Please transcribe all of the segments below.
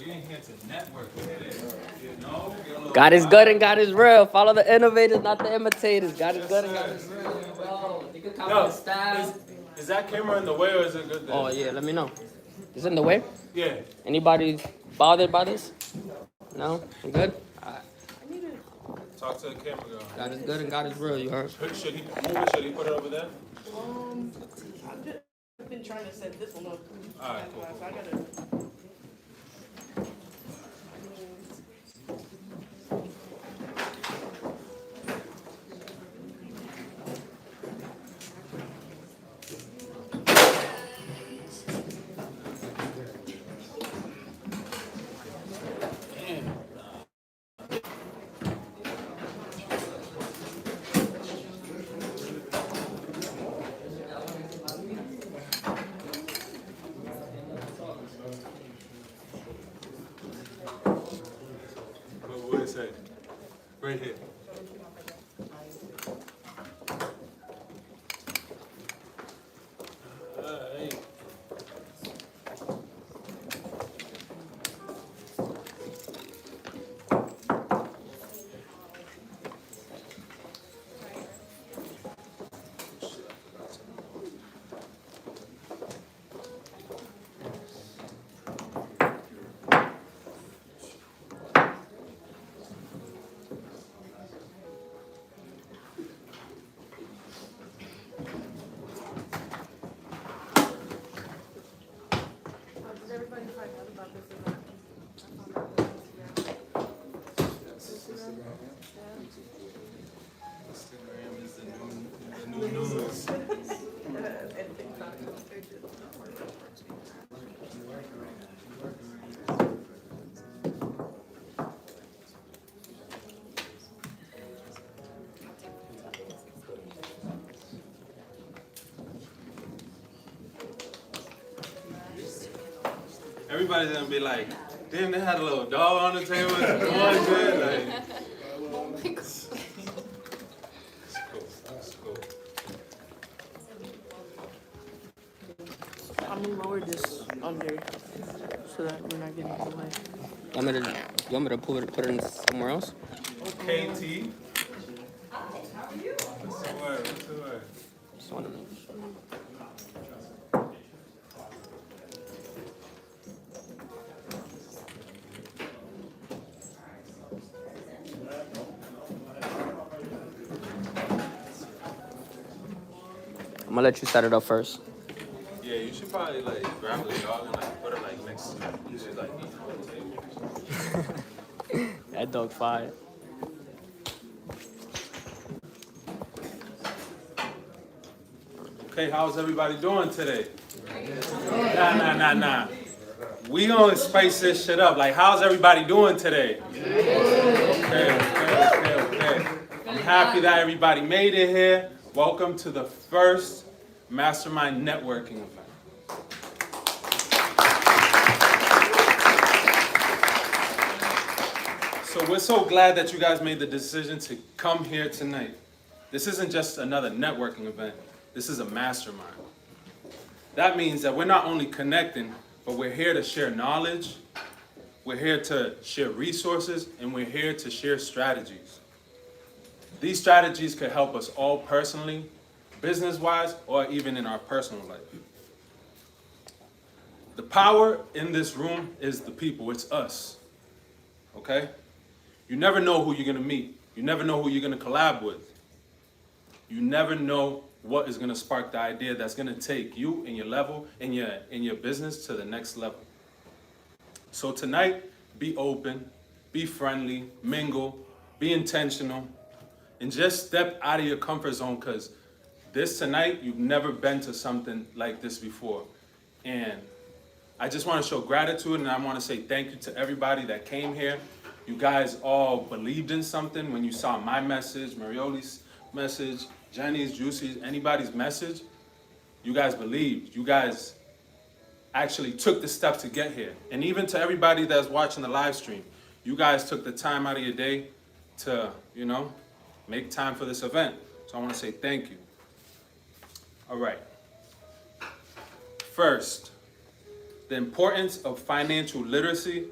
We in here to network. You know? God is good and God is real. Follow the innovators, not the imitators. God is good and God is real. Bro, you can copy the style. Is that camera in the way or is it good there? Oh yeah, let me know. Is it in the way? Yeah. Anybody bothered by this? No? You good? Alright. Talk to the camera girl. God is good and God is real, you heard? Should he move it? Should he put it over there? I've been trying to set this one up. Alright, cool. So I gotta. What would it say? Right here. Hey. Does everybody find out about this event? Instagram is the new news. And TikTok. Everybody's gonna be like, damn, they had a little dog on the table. It's good. Like, it's cool. It's cool. I'm gonna lower this under so that we're not getting in the way. You want me to put it in somewhere else? KT. What's the word? What's the word? Just want to make sure. I'm gonna let you set it up first. Yeah, you should probably like grab the dog and like put it like next to you. Should like eat on the table. That dog fire. Okay, how's everybody doing today? Nah. We gonna spice this shit up. Like, how's everybody doing today? Okay. I'm happy that everybody made it here. Welcome to the first Mastermind networking event. So we're so glad that you guys made the decision to come here tonight. This isn't just another networking event. This is a mastermind. That means that we're not only connecting, but we're here to share knowledge, we're here to share resources, and we're here to share strategies. These strategies could help us all personally, business-wise, or even in our personal life. The power in this room is the people, it's us, okay? You never know who you're gonna meet. You never know who you're gonna collab with. You never know what is gonna spark the idea that's gonna take you and your level, in your business to the next level. So tonight, be open, be friendly, mingle, be intentional, and just step out of your comfort zone, because this tonight, you've never been to something like this before. And I just want to show gratitude, and I want to say thank you to everybody that came here. You guys all believed in something when you saw my message, Marioli's message, Jenny's, Juicy's, anybody's message. You guys believed. You guys actually took the steps to get here. And even to everybody that's watching the live stream, you guys took the time out of your day to, make time for this event. So I want to say thank you. All right. First, the importance of financial literacy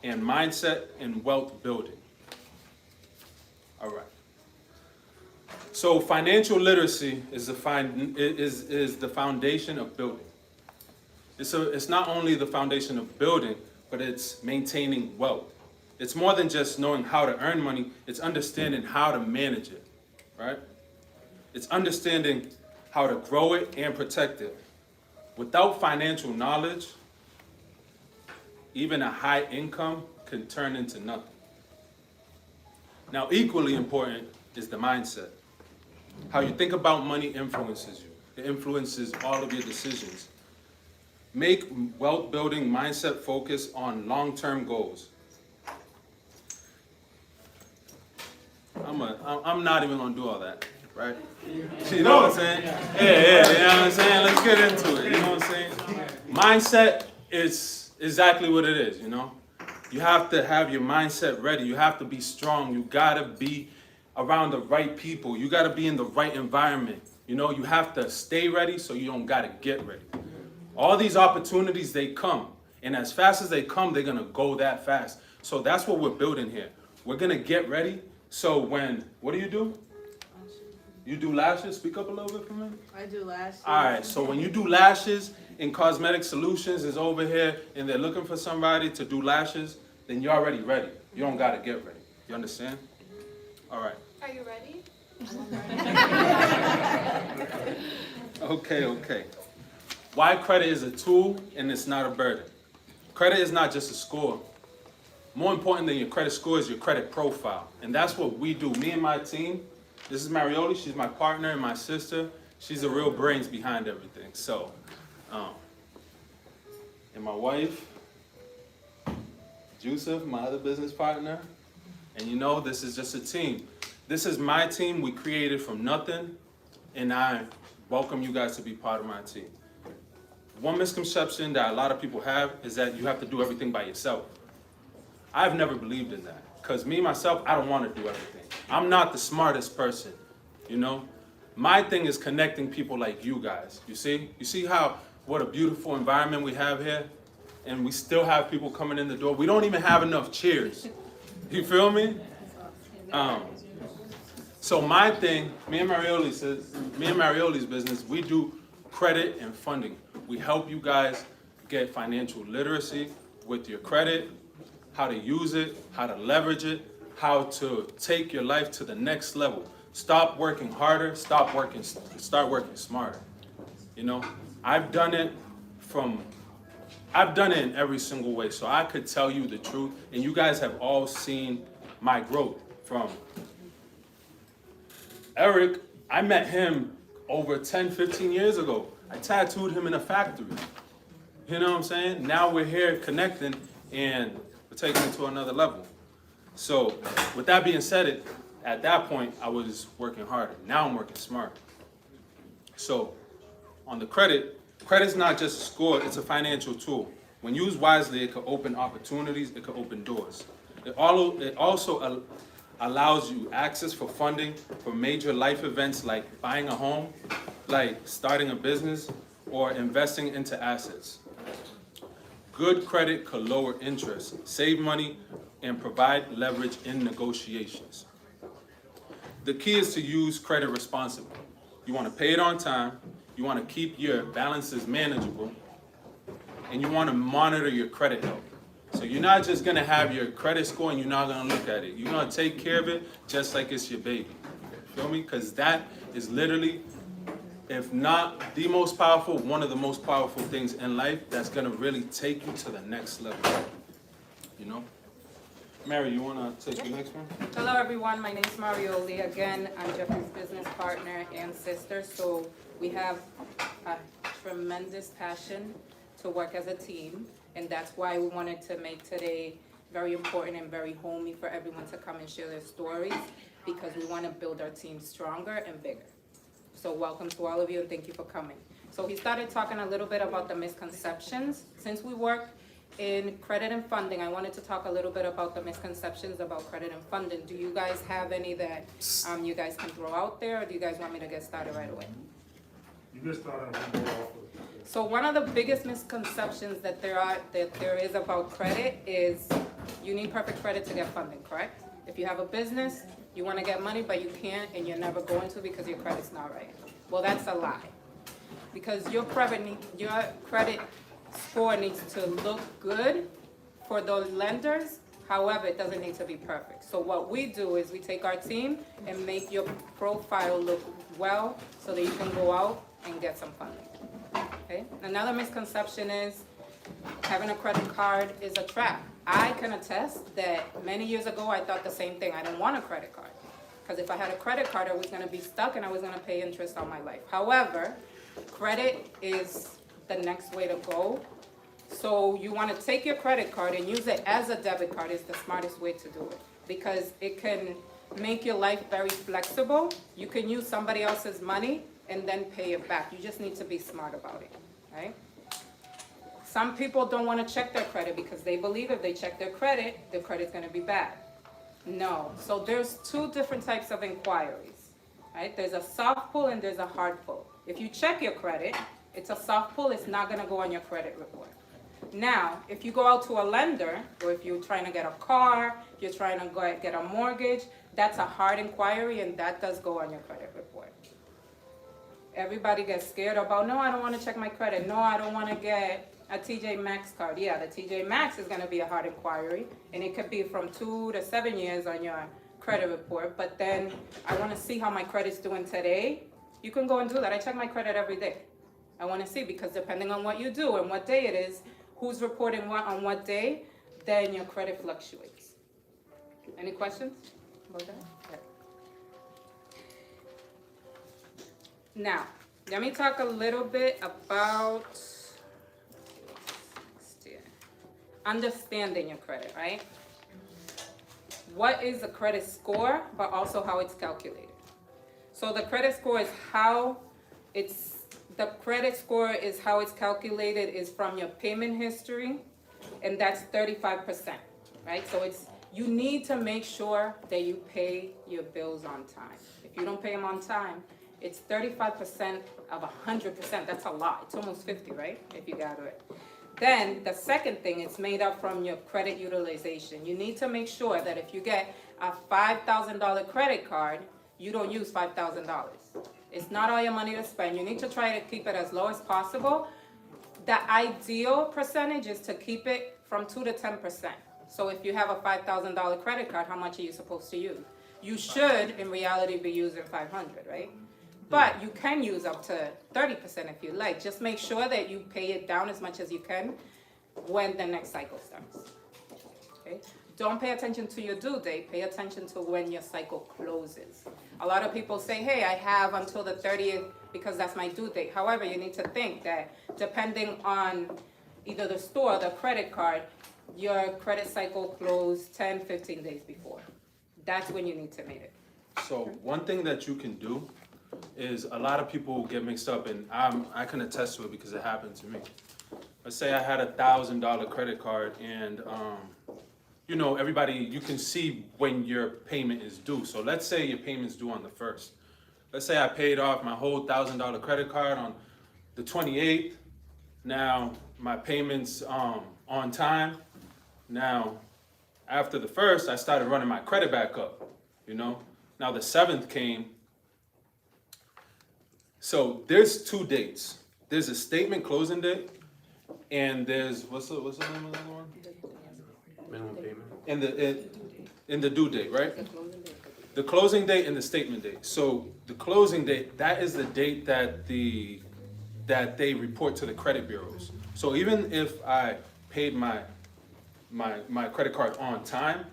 and mindset and wealth building. All right. So financial literacy is the foundation of building. It's not only the foundation of building, but it's maintaining wealth. It's more than just knowing how to earn money, it's understanding how to manage it, right? It's understanding how to grow it and protect it. Without financial knowledge, even a high income can turn into nothing. Now, equally important is the mindset. How you think about money influences you. It influences all of your decisions. Make wealth building mindset focus on long-term goals. I'm not even gonna do all that, right? You know what I'm saying? Yeah, you know what I'm saying? Let's get into it, you know what I'm saying? Mindset is exactly what it is, you know? You have to have your mindset ready. You have to be strong. You gotta be around the right people. You gotta be in the right environment. You know, you have to stay ready so you don't gotta get ready. All these opportunities, they come. And as fast as they come, they're gonna go that fast. So that's what we're building here. We're gonna get ready. So what do? You do lashes? Speak up a little bit for me. I do lashes. All right, so when you do lashes and Cosmetic Solutions is over here and they're looking for somebody to do lashes, then you're already ready. You don't gotta get ready. You understand? All right. Are you ready? Okay. Why credit is a tool and it's not a burden. Credit is not just a score. More important than your credit score is your credit profile. And that's what we do. Me and my team, this is Marioli, she's my partner and my sister. She's the real brains behind everything. So, and my wife, Joseph, my other business partner. And you know, this is just a team. This is my team we created from nothing, and I welcome you guys to be part of my team. One misconception that a lot of people have is that you have to do everything by yourself. I've never believed in that, because me, myself, I don't want to do everything. I'm not the smartest person, you know? My thing is connecting people like you guys, you see? You see what a beautiful environment we have here? And we still have people coming in the door. We don't even have enough chairs. You feel me? So my thing, me and Marioli's business, we do credit and funding. We help you guys get financial literacy with your credit, how to use it, how to leverage it, how to take your life to the next level. Stop working harder, start working smarter. You know, I've done it in every single way, so I could tell you the truth, and you guys have all seen my growth from Eric. I met him over 10, 15 years ago. I tattooed him in a factory. You know what I'm saying? Now we're here connecting, and we're taking it to another level. So with that being said, at that point, I was working harder. Now I'm working smarter. So on the credit's not just a score, it's a financial tool. When used wisely, it can open opportunities, it can open doors. It also allows you access for funding for major life events like buying a home, like starting a business, or investing into assets. Good credit could lower interest, save money, and provide leverage in negotiations. The key is to use credit responsibly. You want to pay it on time, you want to keep your balances manageable, and you want to monitor your credit health. So you're not just going to have your credit score and you're not going to look at it. You're going to take care of it just like it's your baby. Feel me? Because that is literally, if not the most powerful, one of the most powerful things in life that's going to really take you to the next level. You know? Mary, you want to take the next one? Hello everyone, my name is Marioli. Again, I'm Jeffrey's business partner and sister. So we have a tremendous passion to work as a team. And that's why we wanted to make today very important and very homey for everyone to come and share their stories, because we want to build our team stronger and bigger. So welcome to all of you and thank you for coming. So he started talking a little bit about the misconceptions. Since we work in credit and funding, I wanted to talk a little bit about the misconceptions about credit and funding. Do you guys have any that you guys can throw out there, or do you guys want me to get started right away? You can start on So one of the biggest misconceptions that there is about credit is You need perfect credit to get funding, correct? If you have a business, you want to get money, but you can't, and you're never going to because your credit's not right. Well, that's a lie. Because your credit score needs to look good for the lenders. However, it doesn't need to be perfect. So what we do is we take our team and make your profile look well so that you can go out and get some funding. Okay? Another misconception is having a credit card is a trap. I can attest that many years ago I thought the same thing. I didn't want a credit card. Because if I had a credit card, I was going to be stuck and I was going to pay interest all my life. However, credit is the next way to go. So you want to take your credit card and use it as a debit card is the smartest way to do it. Because it can make your life very flexible. You can use somebody else's money and then pay it back. You just need to be smart about it, right? Some people don't want to check their credit because they believe if they check their credit's going to be bad. No. So there's two different types of inquiries, right? There's a soft pull and there's a hard pull. If you check your credit, it's a soft pull. It's not going to go on your credit report. Now, if you go out to a lender, or if you're trying to get a car, if you're trying to go get a mortgage, that's a hard inquiry, and that does go on your credit report. Everybody gets scared about, no, I don't want to check my credit. No, I don't want to get a TJ Maxx card. Yeah, the TJ Maxx is going to be a hard inquiry, and it could be from 2 to 7 years on your credit report. But then I want to see how my credit's doing today. You can go and do that. I check my credit every day. I want to see, because depending on what you do and what day it is, who's reporting what on what day, then your credit fluctuates. Any questions about that? Okay. Now, let me talk a little bit about understanding your credit, right? What is the credit score, but also how it's calculated. So the credit score is how it's calculated is from your payment history, and that's 35%, right? So you need to make sure that you pay your bills on time. If you don't pay them on time, it's 35% of 100%. That's a lot. It's almost 50, right? If you gather it. Then the second thing, it's made up from your credit utilization. You need to make sure that if you get a $5,000 credit card, you don't use $5,000. It's not all your money to spend. You need to try to keep it as low as possible. The ideal percentage is to keep it from 2 to 10%. So if you have a $5,000 credit card, how much are you supposed to use? You should, in reality, be using $500, right? But you can use up to 30% if you like. Just make sure that you pay it down as much as you can when the next cycle starts. Okay? Don't pay attention to your due date. Pay attention to when your cycle closes. A lot of people say, hey, I have until the 30th because that's my due date. However, you need to think that depending on either the store or the credit card, your credit cycle closed 10, 15 days before. That's when you need to make it. So one thing that you can do is a lot of people get mixed up, and I can attest to it because it happened to me. Let's say I had a $1,000 credit card, and you know, everybody, you can see when your payment is due. So let's say your payment's due on the 1st. Let's say I paid off my whole $1,000 credit card on the 28th. Now my payment's on time. Now after the 1st, I started running my credit back up, you know. Now the 7th came. So there's 2 dates. There's a statement closing date, and there's, what's the name of the other one? Minimum payment. In the due date, right? The closing date and the statement date. So the closing date, that is the date that they report to the credit bureaus. So even if I paid my credit card on time,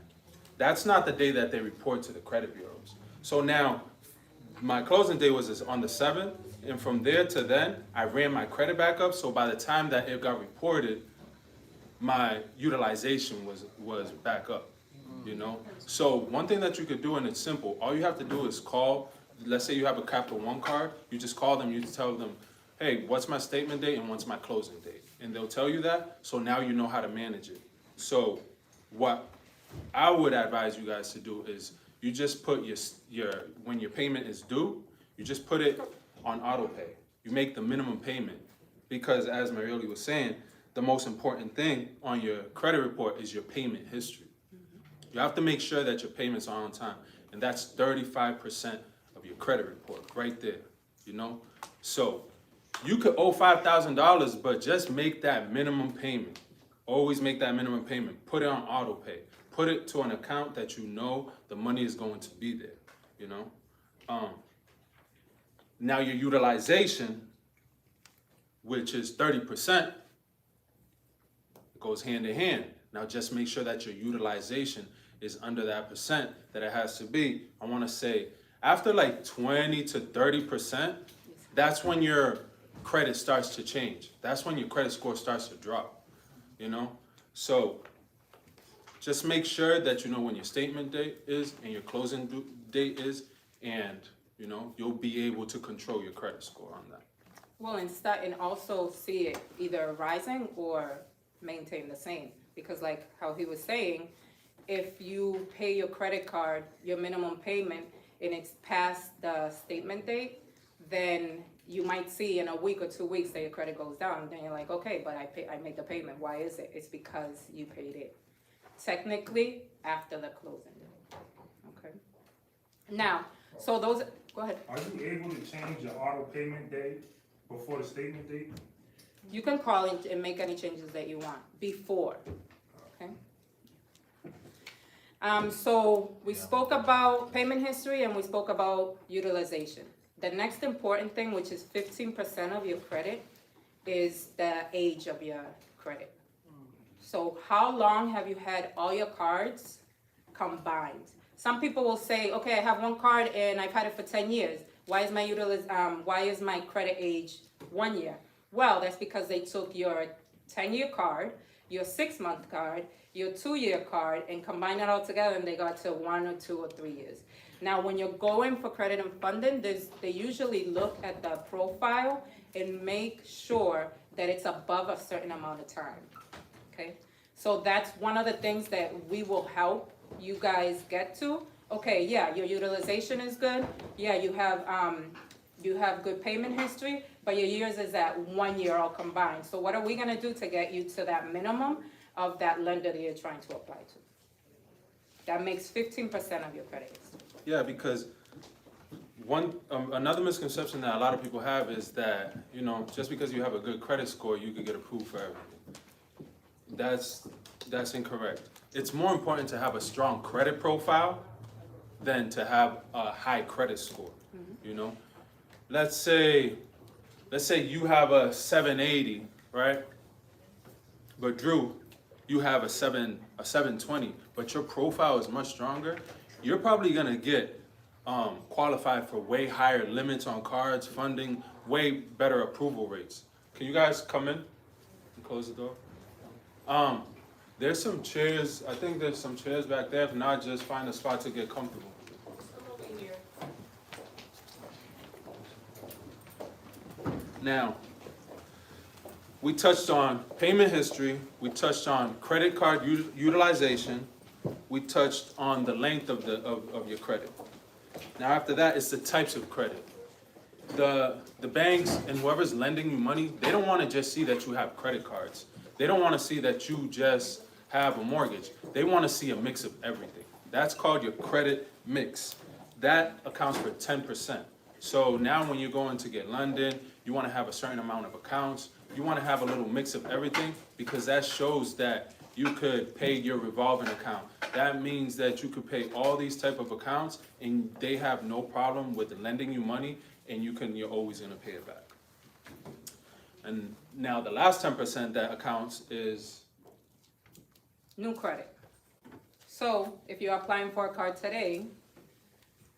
that's not the day that they report to the credit bureaus. So now my closing day was on the 7th, and from there to then, I ran my credit back up. So by the time that it got reported, my utilization was back up, you know? So one thing that you could do, and it's simple, all you have to do is call, let's say you have a Capital One card, you just call them, you tell them, hey, what's my statement date and what's my closing date? And they'll tell you that, so now you know how to manage it. So what I would advise you guys to do is you just put your when your payment is due, you just put it on auto pay. You make the minimum payment, because as Marioli was saying, the most important thing on your credit report is your payment history. You have to make sure that your payments are on time, and that's 35% of your credit report right there, you know? So you could owe $5,000, but just make that minimum payment. Always make that minimum payment. Put it on auto pay. Put it to an account that you know the money is going to be there, you know? Now your utilization, which is 30%, goes hand in hand. Now just make sure that your utilization is under that percent that it has to be. I want to say after like 20 to 30%, that's when your credit starts to change. That's when your credit score starts to drop, you know? So just make sure that you know when your statement date is and your closing date is, and you know, you'll be able to control your credit score on that. Well, and also see it either rising or maintain the same. Because like how he was saying, if you pay your credit card, your minimum payment, and it's past the statement date, then you might see in a week or 2 weeks that your credit goes down. Then you're like, okay, but I made the payment. Why is it? It's because you paid it technically after the closing date. Okay. Now, so those, go ahead. Are you able to change your auto payment date before the statement date? You can call it and make any changes that you want before, okay? So we spoke about payment history and we spoke about utilization. The next important thing, which is 15% of your credit, is the age of your credit. So how long have you had all your cards combined? Some people will say, okay, I have one card and I've had it for 10 years. Why is my credit age 1 year? Well, that's because they took your 10-year card, your 6-month card, your 2-year card, and combined it all together, and they got to 1 or 2 or 3 years. Now, when you're going for credit and funding, they usually look at the profile and make sure that it's above a certain amount of time, okay? So that's one of the things that we will help you guys get to. Okay, yeah, your utilization is good. Yeah, you have good payment history, but your years is at 1 year all combined. So what are we gonna do to get you to that minimum of that lender that you're trying to apply to? That makes 15% of your credit history. Yeah, because another misconception that a lot of people have is that, you know, just because you have a good credit score, you could get approved for everything. That's incorrect. It's more important to have a strong credit profile than to have a high credit score, you know? Let's say you have a 780, right? But Drew, you have a 720, but your profile is much stronger. You're probably gonna get qualified for way higher limits on cards, funding, way better approval rates. Can you guys come in and close the door? There's some chairs. I think there's some chairs back there. If not, just find a spot to get comfortable. Now, we touched on payment history, we touched on credit card utilization, we touched on the length of your credit. Now after that, it's the types of credit. The banks and whoever's lending you money, they don't want to just see that you have credit cards. They don't want to see that you just have a mortgage. They want to see a mix of everything. That's called your credit mix. That accounts for 10%. So now when you're going to get London, you want to have a certain amount of accounts. You want to have a little mix of everything because that shows that you could pay your revolving account. That means that you could pay all these type of accounts and they have no problem with lending you money and you're always going to pay it back. And now the last 10% that accounts is New credit. So if you're applying for a card today,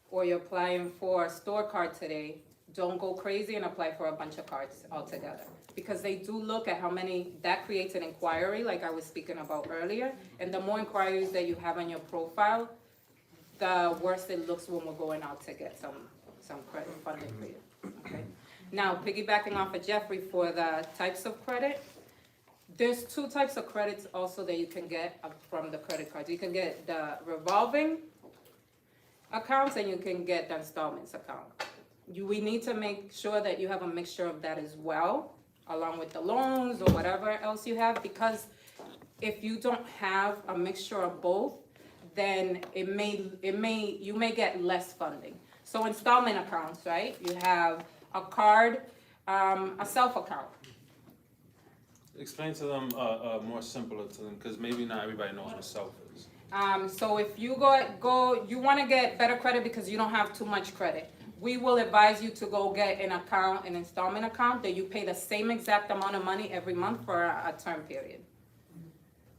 or you're applying for a store card today, don't go crazy and apply for a bunch of cards altogether. Because they do look at how many, that creates an inquiry, like I was speaking about earlier. And the more inquiries that you have on your profile, the worse it looks when we're going out to get some credit funding for you, okay? Now, piggybacking off of Jeffrey for the types of credit, there's 2 types of credits also that you can get from the credit cards. You can get the revolving accounts and you can get the installments account. We need to make sure that you have a mixture of that as well, along with the loans or whatever else you have, because if you don't have a mixture of both, then you may get less funding. So installment accounts, right? You have a card, a self account. Explain to them more simpler to them, because maybe not everybody knows what self is. So if you you want to get better credit because you don't have too much credit, we will advise you to go get an account, an installment account that you pay the same exact amount of money every month for a term period.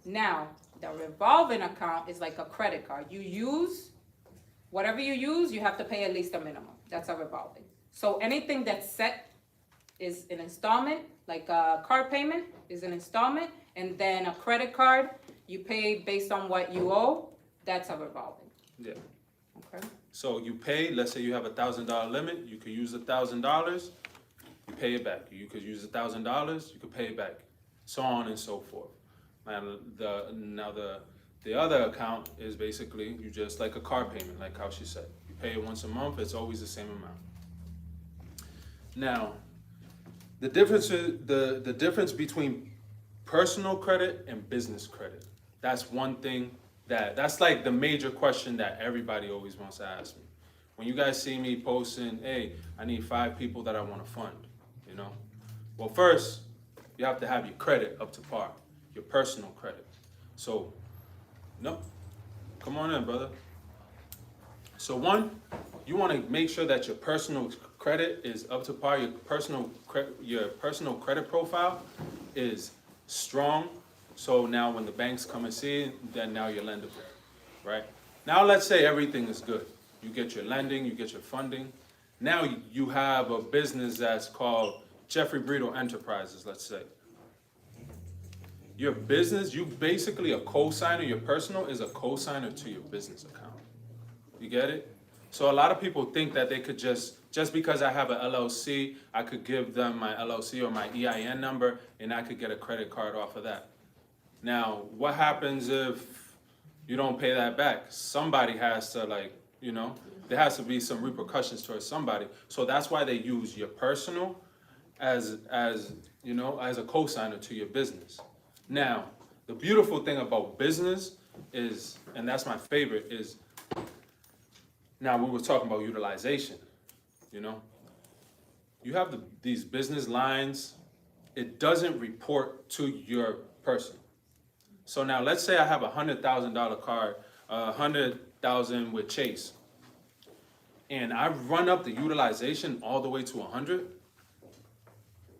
Now, the revolving account is like a credit card. You use, whatever you use, you have to pay at least a minimum. That's a revolving. So anything that's set is an installment, like a car payment is an installment, and then a credit card, you pay based on what you owe, that's a revolving. Yeah. Okay? So you pay, let's say you have $1,000 limit, you could use $1,000, you pay it back. You could use $1,000, you could pay it back, so on and so forth. And the other account is basically you just like a car payment, like how she said. You pay it once a month, it's always the same amount. Now, the difference between personal credit and business credit. That's one thing that's like the major question that everybody always wants to ask me. When you guys see me posting, hey, I need 5 people that I want to fund, you know? Well, first, you have to have your credit up to par, your personal credit. So, no, come on in, brother. So one, you want to make sure that your personal credit is up to par, your personal credit profile is strong. So now when the banks come and see it, then now you're lendable, right? Now let's say everything is good. You get your lending, you get your funding. Now you have a business that's called Jeffrey Brito Enterprises, let's say. Your business, you basically a co-signer, your personal is a co-signer to your business account. You get it? So a lot of people think that they could just because I have an LLC, I could give them my LLC or my EIN number and I could get a credit card off of that. Now, what happens if you don't pay that back? Somebody has to there has to be some repercussions towards somebody. So that's why they use your personal as a co-signer to your business. Now, the beautiful thing about business is, and that's my favorite, is now we were talking about utilization, You have these business lines, it doesn't report to your person. So now let's say I have a $100,000 card, $100,000 with Chase, and I run up the utilization all the way to 100.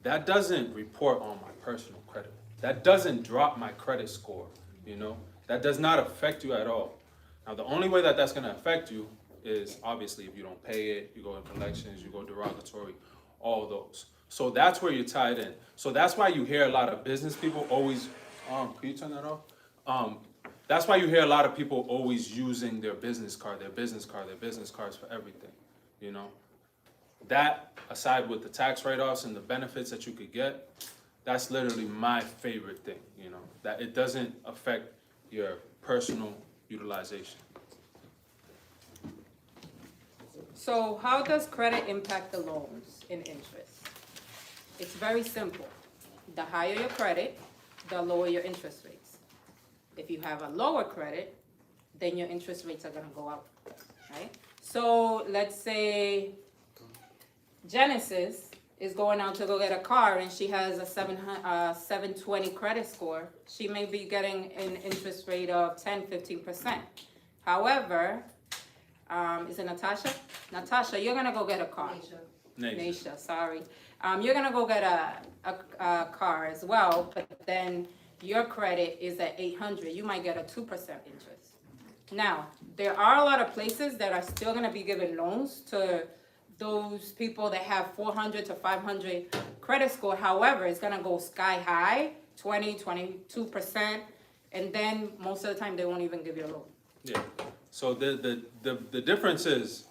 That doesn't report on my personal credit. That doesn't drop my credit score, That does not affect you at all. Now the only way that that's gonna affect you is obviously if you don't pay it, you go in collections, you go derogatory, all those. So that's where you're tied in. So that's why you hear a lot of business people always, can you turn that off? That's why you hear a lot of people always using their business cards for everything, That, aside with the tax write-offs and the benefits that you could get, that's literally my favorite thing, That it doesn't affect your personal utilization. So how does credit impact the loans and interest? It's very simple. The higher your credit, the lower your interest rates. If you have a lower credit, then your interest rates are gonna go up, right? So let's say Genesis is going out to go get a car and she has a 720 credit score. She may be getting an interest rate of 10-15%. However, is it Natasha? Natasha, you're gonna go get a car. Naisha, sorry. You're gonna go get a car as well, but then your credit is at 800. You might get a 2% interest. Now, there are a lot of places that are still gonna be giving loans to those people that have 400 to 500 credit score. However, it's gonna go sky high, 22%, and then most of the time they won't even give you a loan. Yeah. So the difference is,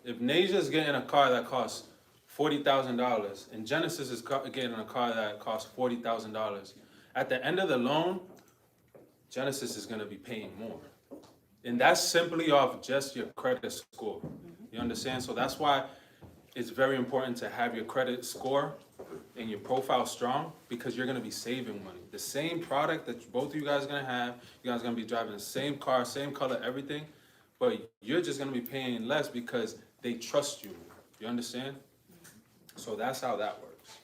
if Naja's getting a car that costs $40,000 and Genesis is getting a car that costs $40,000, at the end of the loan, Genesis is going to be paying more, and that's simply off just your credit score. You understand? So that's why it's very important to have your credit score and your profile strong, because you're gonna be saving money. The same product that both of you guys are gonna have, you guys are gonna be driving the same car, same color, everything, but you're just gonna be paying less because they trust you. You understand? So that's how that works.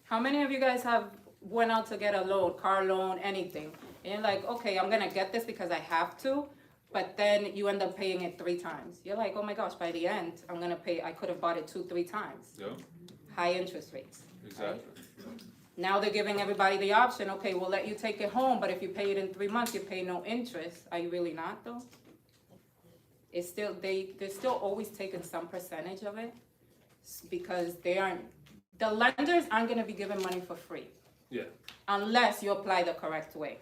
How many of you guys have went out to get a loan, car loan, anything? And you're like, okay, I'm gonna get this because I have to, but then you end up paying it 3 times. You're like, oh my gosh, by the end, I'm gonna pay, I could have bought it 2-3 times. Yeah, High interest rates. exactly. Now they're giving everybody the option, okay, we'll let you take it home, but if you pay it in 3 months, you pay no interest. Are you really not though? It's still, they're still always taking some percentage of it because the lenders aren't gonna be giving money for free Yeah, unless you apply the correct way.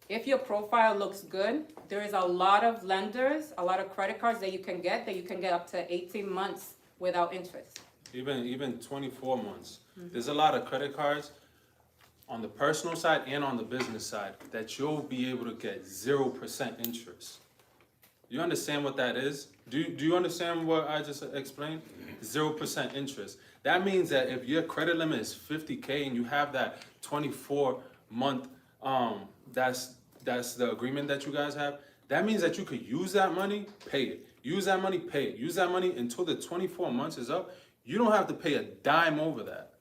If your profile looks good, there is a lot of lenders, a lot of credit cards that you can get up to 18 months without interest. even 24 months. There's a lot of credit cards on the personal side and on the business side that you'll be able to get 0% interest. You understand what that is? Do you understand what I just explained? 0% interest. That means that if your credit limit is 50K and you have that 24-month, that's the agreement that you guys have, that means that you could use that money, pay it. Use that money, pay it. Use that money until the 24 months is up. You don't have to pay a dime over that.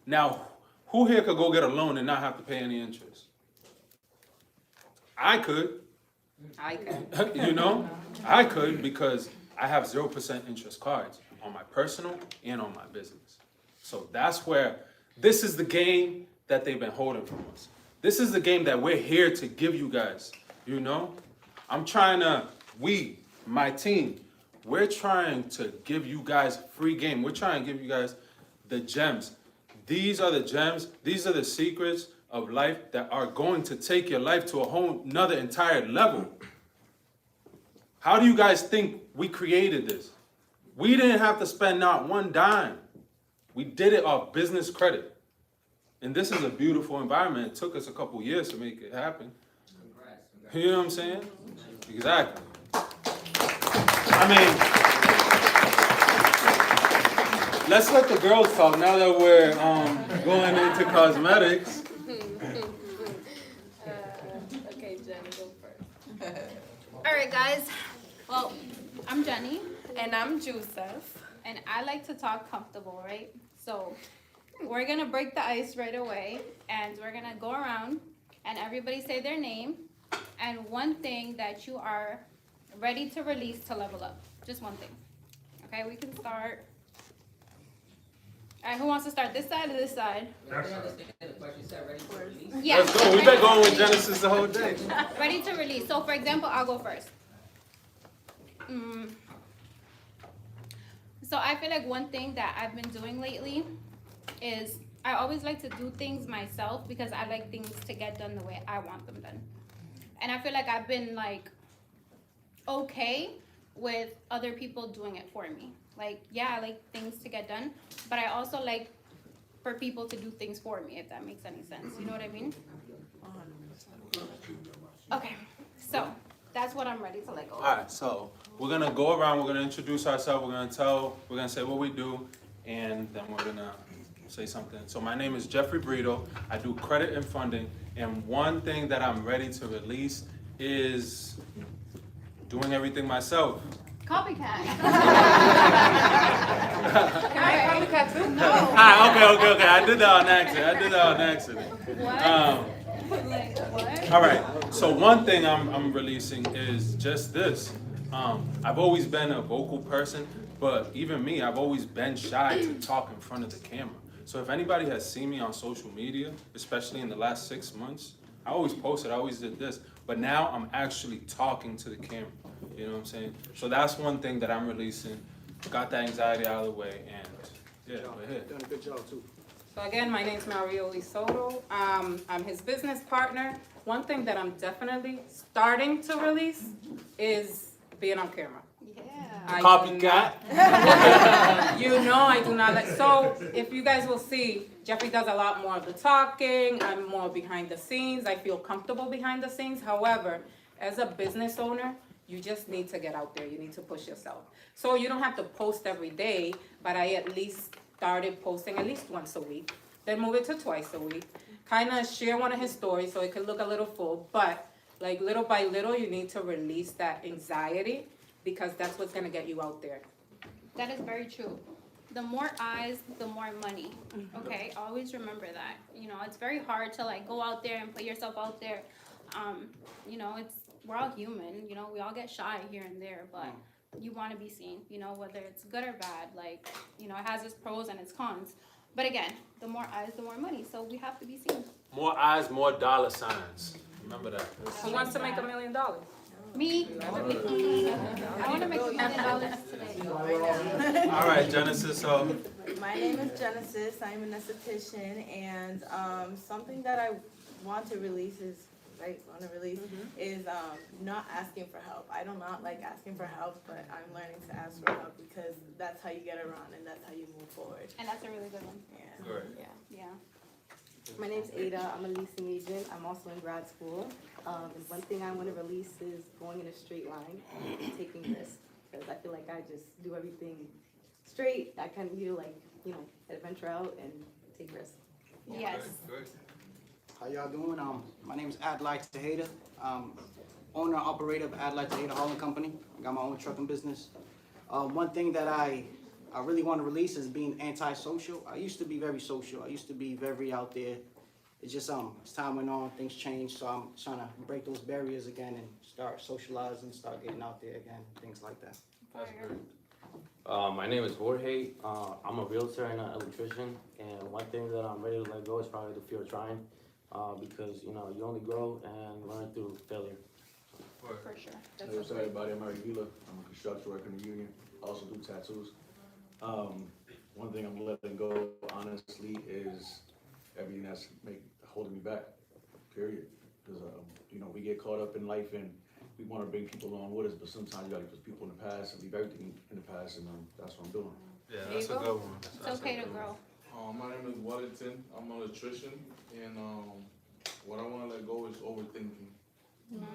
Now, who here could go get a loan and not have to pay any interest? I could. I can. You know, I could because I have 0% interest cards on my personal and on my business. So that's where, this is the game that they've been holding from us. This is the game that we're here to give you guys, you know? I'm trying to, my team, we're trying to give you guys free game. We're trying to give you guys the gems. These are the gems, these are the secrets of life that are going to take your life to a whole nother entire level. How do you guys think we created this? We didn't have to spend not one dime. We did it off business credit. And this is a beautiful environment. It took us a couple years to make it happen. You know what I'm saying? Exactly. I mean, let's let the girls talk now that we're going into cosmetics. Okay, Jenny, go first. All right, guys. Well, I'm Jenny, And I'm Joseph. and I like to talk comfortable, right? So we're gonna break the ice right away, and we're gonna go around, and everybody say their name, and one thing that you are ready to release to level up. Just one thing. Okay, we can start. All right, who wants to start? This side or this side? That's Yeah. Let's go. We've been going with Genesis the whole day. Ready to release. So for example, I'll go first. So I feel like one thing that I've been doing lately is I always like to do things myself because I like things to get done the way I want them done. And I feel like I've been like okay with other people doing it for me. Like, yeah, I like things to get done, but I also like for people to do things for me, if that makes any sense. You know what I mean? Okay, so that's what I'm ready to let go of. All right, so we're gonna go around. We're gonna introduce ourselves. We're gonna say what we do, and then we're gonna say something. So my name is Jeffrey Brito. I do credit and funding, and one thing that I'm ready to release is doing everything myself. Copycat. Can I copycat too? No. Okay. I did that on accident. What? Like, what? All right. So one thing I'm releasing is just this. I've always been a vocal person, but even me, I've always been shy to talk in front of the camera. So if anybody has seen me on social media, especially in the last 6 months, I always posted, I always did this, but now I'm actually talking to the camera. You know what I'm saying? So that's one thing that I'm releasing. Got that anxiety out of the way, and yeah, we're here. Done a good job too. So again, my name's Marioli Soto. I'm his business partner. One thing that I'm definitely starting to release is being on camera. Yeah. Copycat. You know I do not like, so if you guys will see, Jeffrey does a lot more of the talking, I'm more behind the scenes, I feel comfortable behind the scenes. However, as a business owner, you just need to get out there, you need to push yourself. So you don't have to post every day, but I at least started posting at least once a week, then move it to twice a week. Kind of share one of his stories so it could look a little full, but like little by little, you need to release that anxiety because that's what's gonna get you out there. That is very true. The more eyes, the more money. Okay, always remember that. You know, it's very hard to like go out there and put yourself out there. You know, we're all human. You know, we all get shy here and there, but you want to be seen. You know, whether it's good or bad. Like, you know, it has its pros and its cons. But again, the more eyes, the more money. So we have to be seen. More eyes, more dollar signs. Remember that. Who wants to make $1 million? Me, I want to make $1 million today. All right, Genesis. So My name is Genesis. I'm an esthetician, and something that I want to release is not asking for help. I do not like asking for help, but I'm learning to ask for help because that's how you get around and that's how you move forward. And that's a really good one. Yeah. Right. Yeah. My name's Ada. I'm a leasing agent. I'm also in grad school. And one thing I want to release is going in a straight line and taking risks. Because I feel like I just do everything straight. I kind of adventure out and take risks. Yes. How y'all doing? My name is Adlai Tejeda. Owner and operator of Adlai Tejeda Hauling Company. I got my own trucking business. One thing that I really want to release is being antisocial. I used to be very social. I used to be very out there. It's just as time went on, things changed. So I'm trying to break those barriers again and start socializing, start getting out there again, things like that. that's great. My name is Jorge. I'm a realtor and an electrician. And one thing that I'm ready to let go is probably the fear of trying. Because, you know, you only grow and learn through failure. For sure. Hey, what's up, everybody? I'm Eric Vila. I'm a construction worker in the union. I also do tattoos. One thing I'm letting go, honestly, is everything that's holding me back, period. Because, you know, we get caught up in life and we want to bring people along with us, but sometimes you got to put people in the past and leave everything in the past, and that's what I'm doing. Yeah, that's a good one. It's okay to grow. My name is Wellington. I'm an electrician, and what I want to let go is overthinking.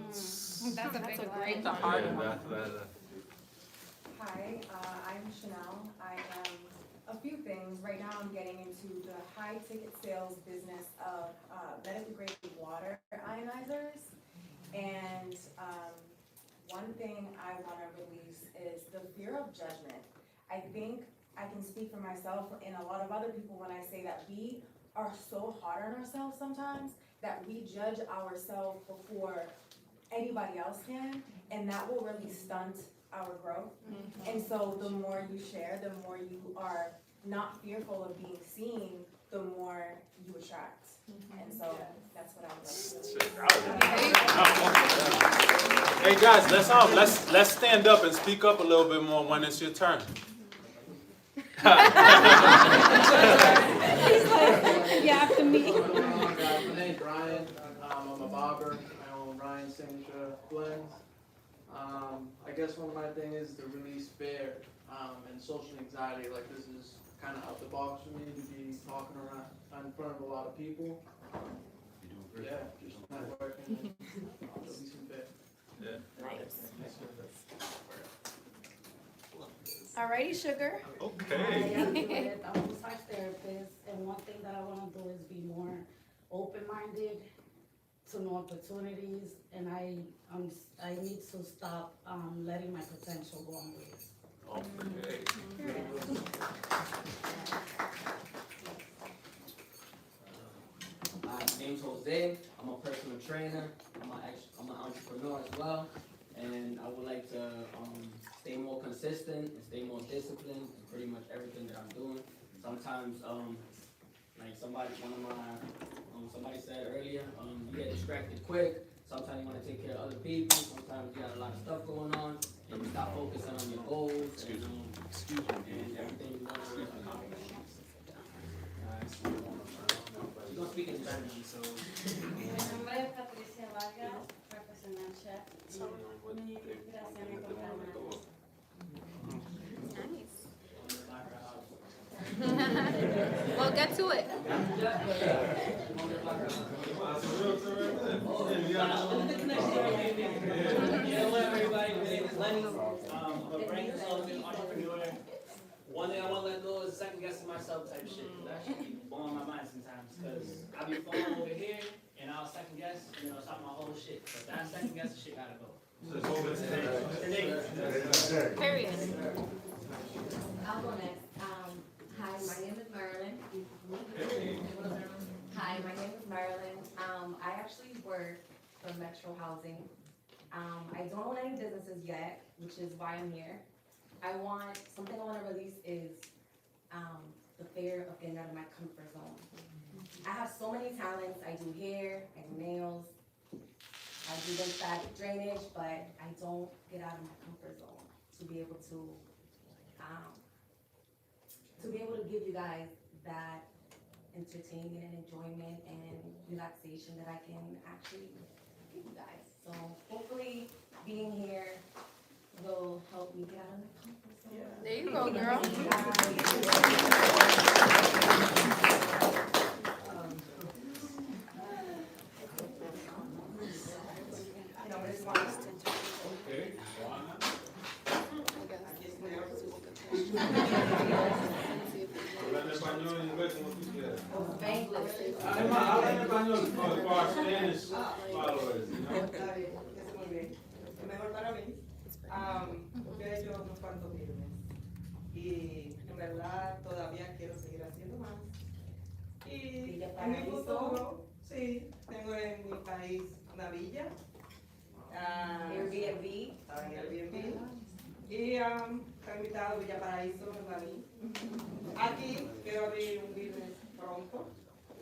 That's a big one. The hard one. Hi, I'm Chanel. I am a few things. Right now I'm getting into the high ticket sales business of medically grade water ionizers. And one thing I want to release is the fear of judgment. I think I can speak for myself and a lot of other people when I say that we are so hard on ourselves sometimes that we judge ourselves before anybody else can, and that will really stunt our growth. And so the more you share, the more you are not fearful of being seen, the more you attract. And so that's what I would like. Hey guys, let's stand up and speak up a little bit more when it's your turn. Yeah, after me. My name's Ryan. I'm a barber. I own Ryan's Signature Blends. I guess one of my things is to release fear and social anxiety. Like, this is kind of out the box for me to be talking around in front of a lot of people. Yeah, just networking and releasing fear. Yeah. Nice. Alrighty, sugar. Okay. I'm a massage therapist, and one thing that I want to do is be more open-minded to new opportunities, and I need to stop letting my potential go on waste. Okay. My name's Jose. I'm a personal trainer. I'm an entrepreneur as well, and I would like to stay more consistent and stay more disciplined in pretty much everything that I'm doing. Sometimes, like somebody said earlier, you get distracted quick. Sometimes you want to take care of other people. Sometimes you got a lot of stuff going on, and you stop focusing on your goals and everything you want to accomplish. You're gonna speak in Spanish, so. Mi nombre es Patricia Vargas, professional chef. Gracias, mi compañera. Well, get to it. Hello everybody, my name is Lenny. I'm a brand consultant, entrepreneur. One thing I wanna let go is second guessing myself type shit. That shit be blowing my mind sometimes, cause I be falling over here and I'll second guess, stop my whole shit. But that second guessing shit gotta go. Period. I'll go next. Hi, my name is Marilyn. Hi, my name is Marilyn. I actually work for Metro Housing. I don't own any businesses yet, which is why I'm here. Something I wanna release is, the fear of getting out of my comfort zone. I have so many talents. I do hair, I do nails, I do lymphatic drainage, but I don't get out of my comfort zone to be able to give you guys that entertainment and enjoyment and relaxation that I can actually give you guys. So hopefully being here will help me get out of my comfort zone. There you go, girl. Habla en español para Spanish followers, Mejor para mí. Porque he hecho unos cuantos filmes. Y en verdad todavía quiero seguir haciendo más. Y en mi futuro, sí, tengo en mi país una villa. Airbnb. Airbnb. Y está invitado a Villa Paraíso, en Baní. Aquí quiero abrir un business pronto,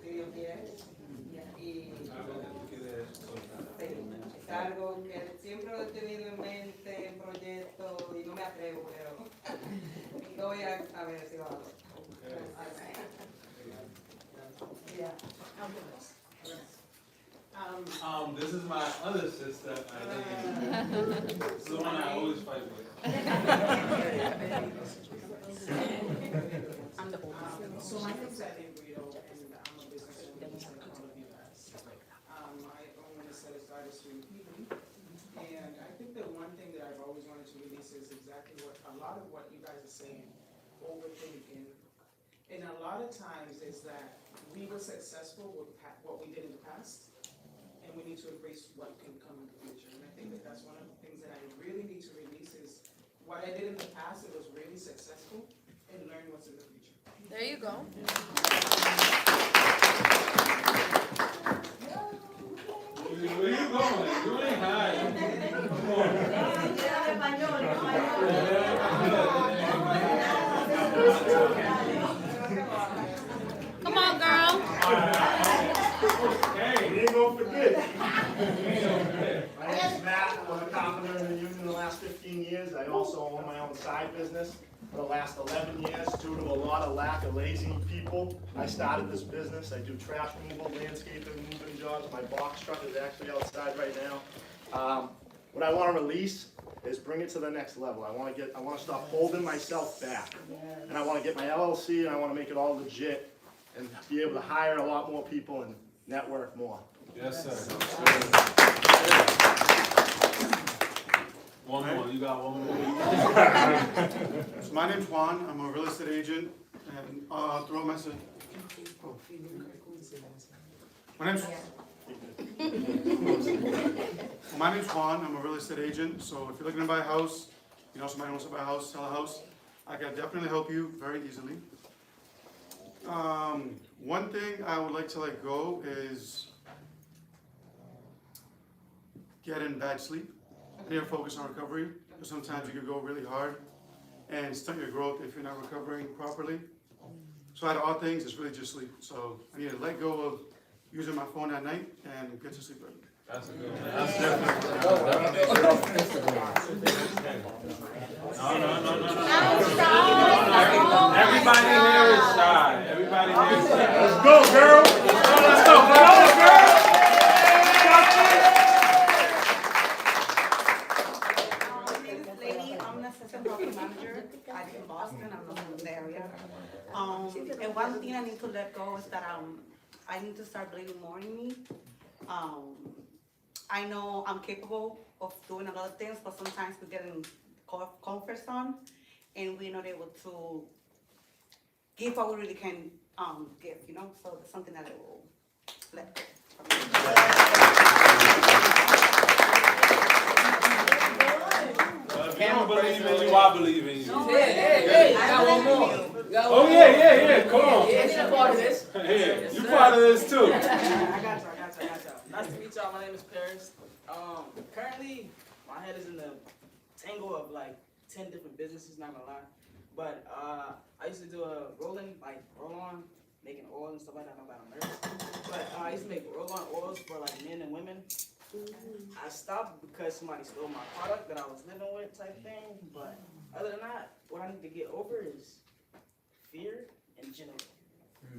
si Dios quiere. Y es algo que siempre he tenido en mente, en proyecto, y no me atrevo, pero voy a ver si lo hago. This is my other sister. This is the one I always fight with. So my name's Eddie Guido, and I'm a business owner like all of you guys. I own a set aside a street, and I think the one thing that I've always wanted to release is exactly what a lot of what you guys are saying, overthinking, and a lot of times is that we were successful with what we did in the past, and we need to embrace what can come in the future. And I think that that's one of the things that I really need to release is what I did in the past, it was really successful, and learn what's in the future. There you go. Where you going? You ain't hiding. Come on. Come on, girl. Hey, you ain't gonna forget. My name is Matt. I'm a carpenter in the union the last 15 years. I also own my own side business for the last 11 years due to a lot of lack of lazy people. I started this business. I do trash removal, landscaping, moving jobs. My box truck is actually outside right now. What I want to release is bring it to the next level. I want to stop holding myself back. And I want to get my LLC and I want to make it all legit and be able to hire a lot more people and network more. Yes, sir. One more. You got one more. So my name's Juan. I'm a real estate agent, and throw a message. Oh. My name's Juan. I'm a real estate agent. So if you're looking to buy a house, somebody wants to buy a house, sell a house, I can definitely help you very easily. One thing I would like to let go is getting bad sleep. I need to focus on recovery, because sometimes you can go really hard and stunt your growth if you're not recovering properly. So out of all things, it's really just sleep. So I need to let go of using my phone at night and get to sleep early. That's a good one. That's definitely. No. Everybody here is shy. Everybody here is shy. Let's go, girl. Let's go. Come on, girl. I'm an assistant property manager. I live in Boston. I'm not from the area. And one thing I need to let go is that I need to start believing more in me. I know I'm capable of doing a lot of things, but sometimes we get in comfort zone and we're not able to give what we really can give, you know. So it's something that I will let go. If you don't believe in you, I believe in you. Hey, got one more. Oh yeah, come on. Yeah, he's a part of this. Yeah, you part of this too. I got y'all. Nice to meet y'all. My name is Paris. Currently, my head is in the tangle of like 10 different businesses, not gonna lie. But I used to do a roll-on, making oil and stuff like that. I'm about a nurse. But I used to make roll-on oils for like men and women. I stopped because somebody stole my product that I was living with type thing. But other than that, what I need to get over is fear in general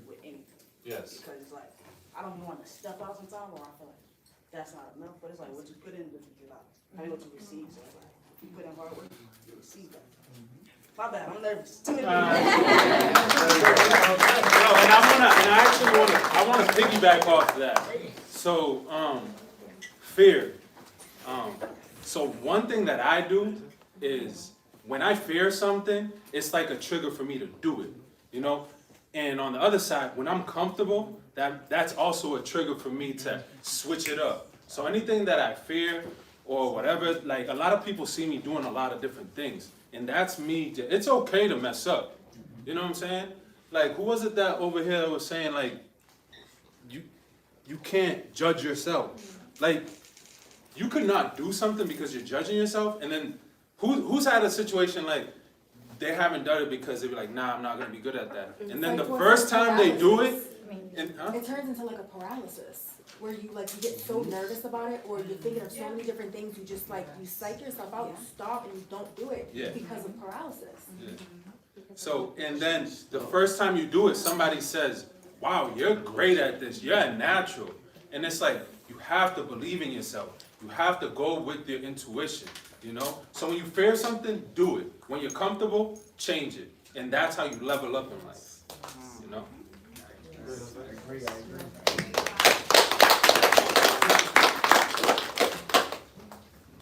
with anything. Yes. Because it's like, I don't even want to step out sometimes where I feel like that's not enough. But it's like what you put in, what you get out. I mean what you receive. So it's like, if you put in hard work, you receive that. My bad, I'm nervous. And I want to piggyback off of that. So, fear. So one thing that I do is when I fear something, it's like a trigger for me to do it, you know? And on the other side, when I'm comfortable, that's also a trigger for me to switch it up. So anything that I fear or whatever, like a lot of people see me doing a lot of different things. And that's me. It's okay to mess up. You know what I'm saying? Like, who was it that over here was saying, like, you can't judge yourself. Like, you could not do something because you're judging yourself. And then who's had a situation like they haven't done it because they be like, nah, I'm not going to be good at that. And then the first time they do it, it turns into like a paralysis where you get so nervous about it, or you're thinking of so many different things, you just you psych yourself out, you stop and you don't do it because of paralysis. Yeah. So, and then the first time you do it, somebody says, wow, you're great at this, you're a natural. And it's like, you have to believe in yourself. You have to go with your intuition, you know? So when you fear something, do it. When you're comfortable, change it. And that's how you level up in life, you know? I agree.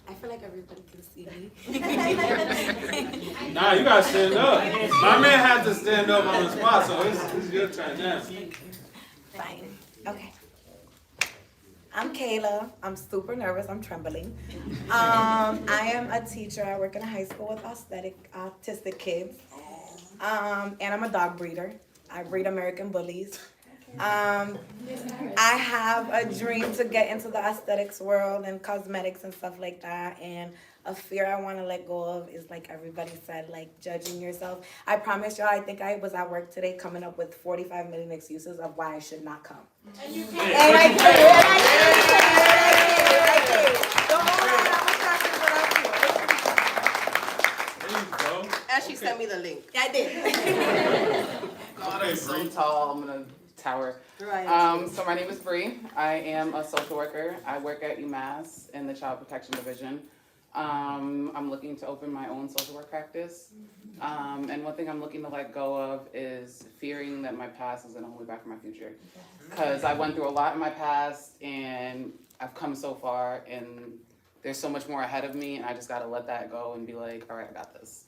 I feel like everybody can see me. Nah, you gotta stand up. My man had to stand up on the spot, so it's your turn now. Fine. Okay. I'm Kayla. I'm super nervous. I'm trembling. I am a teacher. I work in a high school with autistic kids. And I'm a dog breeder. I breed American bullies. I have a dream to get into the aesthetics world and cosmetics and stuff like that. And a fear I want to let go of is, like everybody said, like judging yourself. I promise y'all, I think I was at work today coming up with 45 million excuses of why I should not come. And you And I did. Don't There you go. And she sent me the link. I did. God, I'm so tall. I'm gonna tower. Right. So my name is Bree. I am a social worker. I work at UMass in the Child Protection Division. I'm looking to open my own social work practice. And one thing I'm looking to let go of is fearing that my past is gonna hold me back from my future. Because I went through a lot in my past and I've come so far and there's so much more ahead of me, and I just gotta let that go and be like, all right, I got this.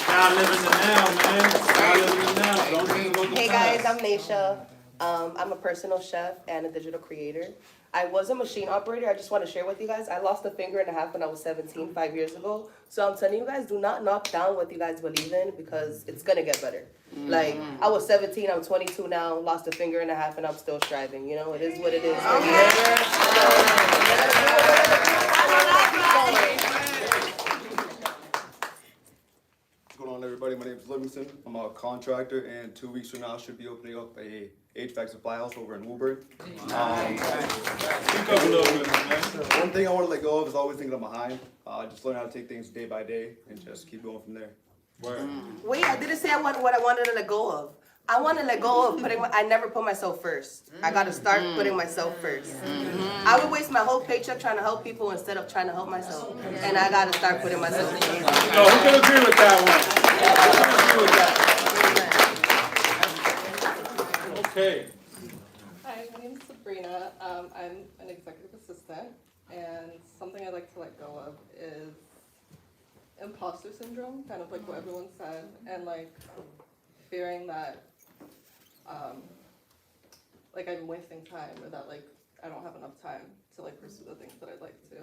Now live in the now, man. Now live in the now. Don't think about the Hey past. guys, I'm Naisha. I'm a personal chef and a digital creator. I was a machine operator. I just want to share with you guys. I lost a finger and a half when I was 17, 5 years ago. So I'm telling you guys, do not knock down what you guys believe in because it's gonna get better. Like, I was 17, I'm 22 now, lost a finger and a half, and I'm still striving. You know, it is what it is. What's going on, everybody? My name is Livingston. I'm a contractor, and 2 weeks from now, I should be opening up a HVAC supply house over in Woburn. One thing I want to let go of is always thinking I'm behind. Just learn how to take things day by day and just keep going from there. Wait, I didn't say what I wanted to let go of. I want to let go of I never put myself first. I got to start putting myself first. I would waste my whole paycheck trying to help people instead of trying to help myself. And I got to start putting myself first. No, who can agree with that one? Who can agree with that? Okay. Hi, my name is Sabrina. I'm an executive assistant, and something I'd like to let go of is imposter syndrome, kind of like what everyone said, and like fearing that like I'm wasting time or that like I don't have enough time to like pursue the things that I'd like to.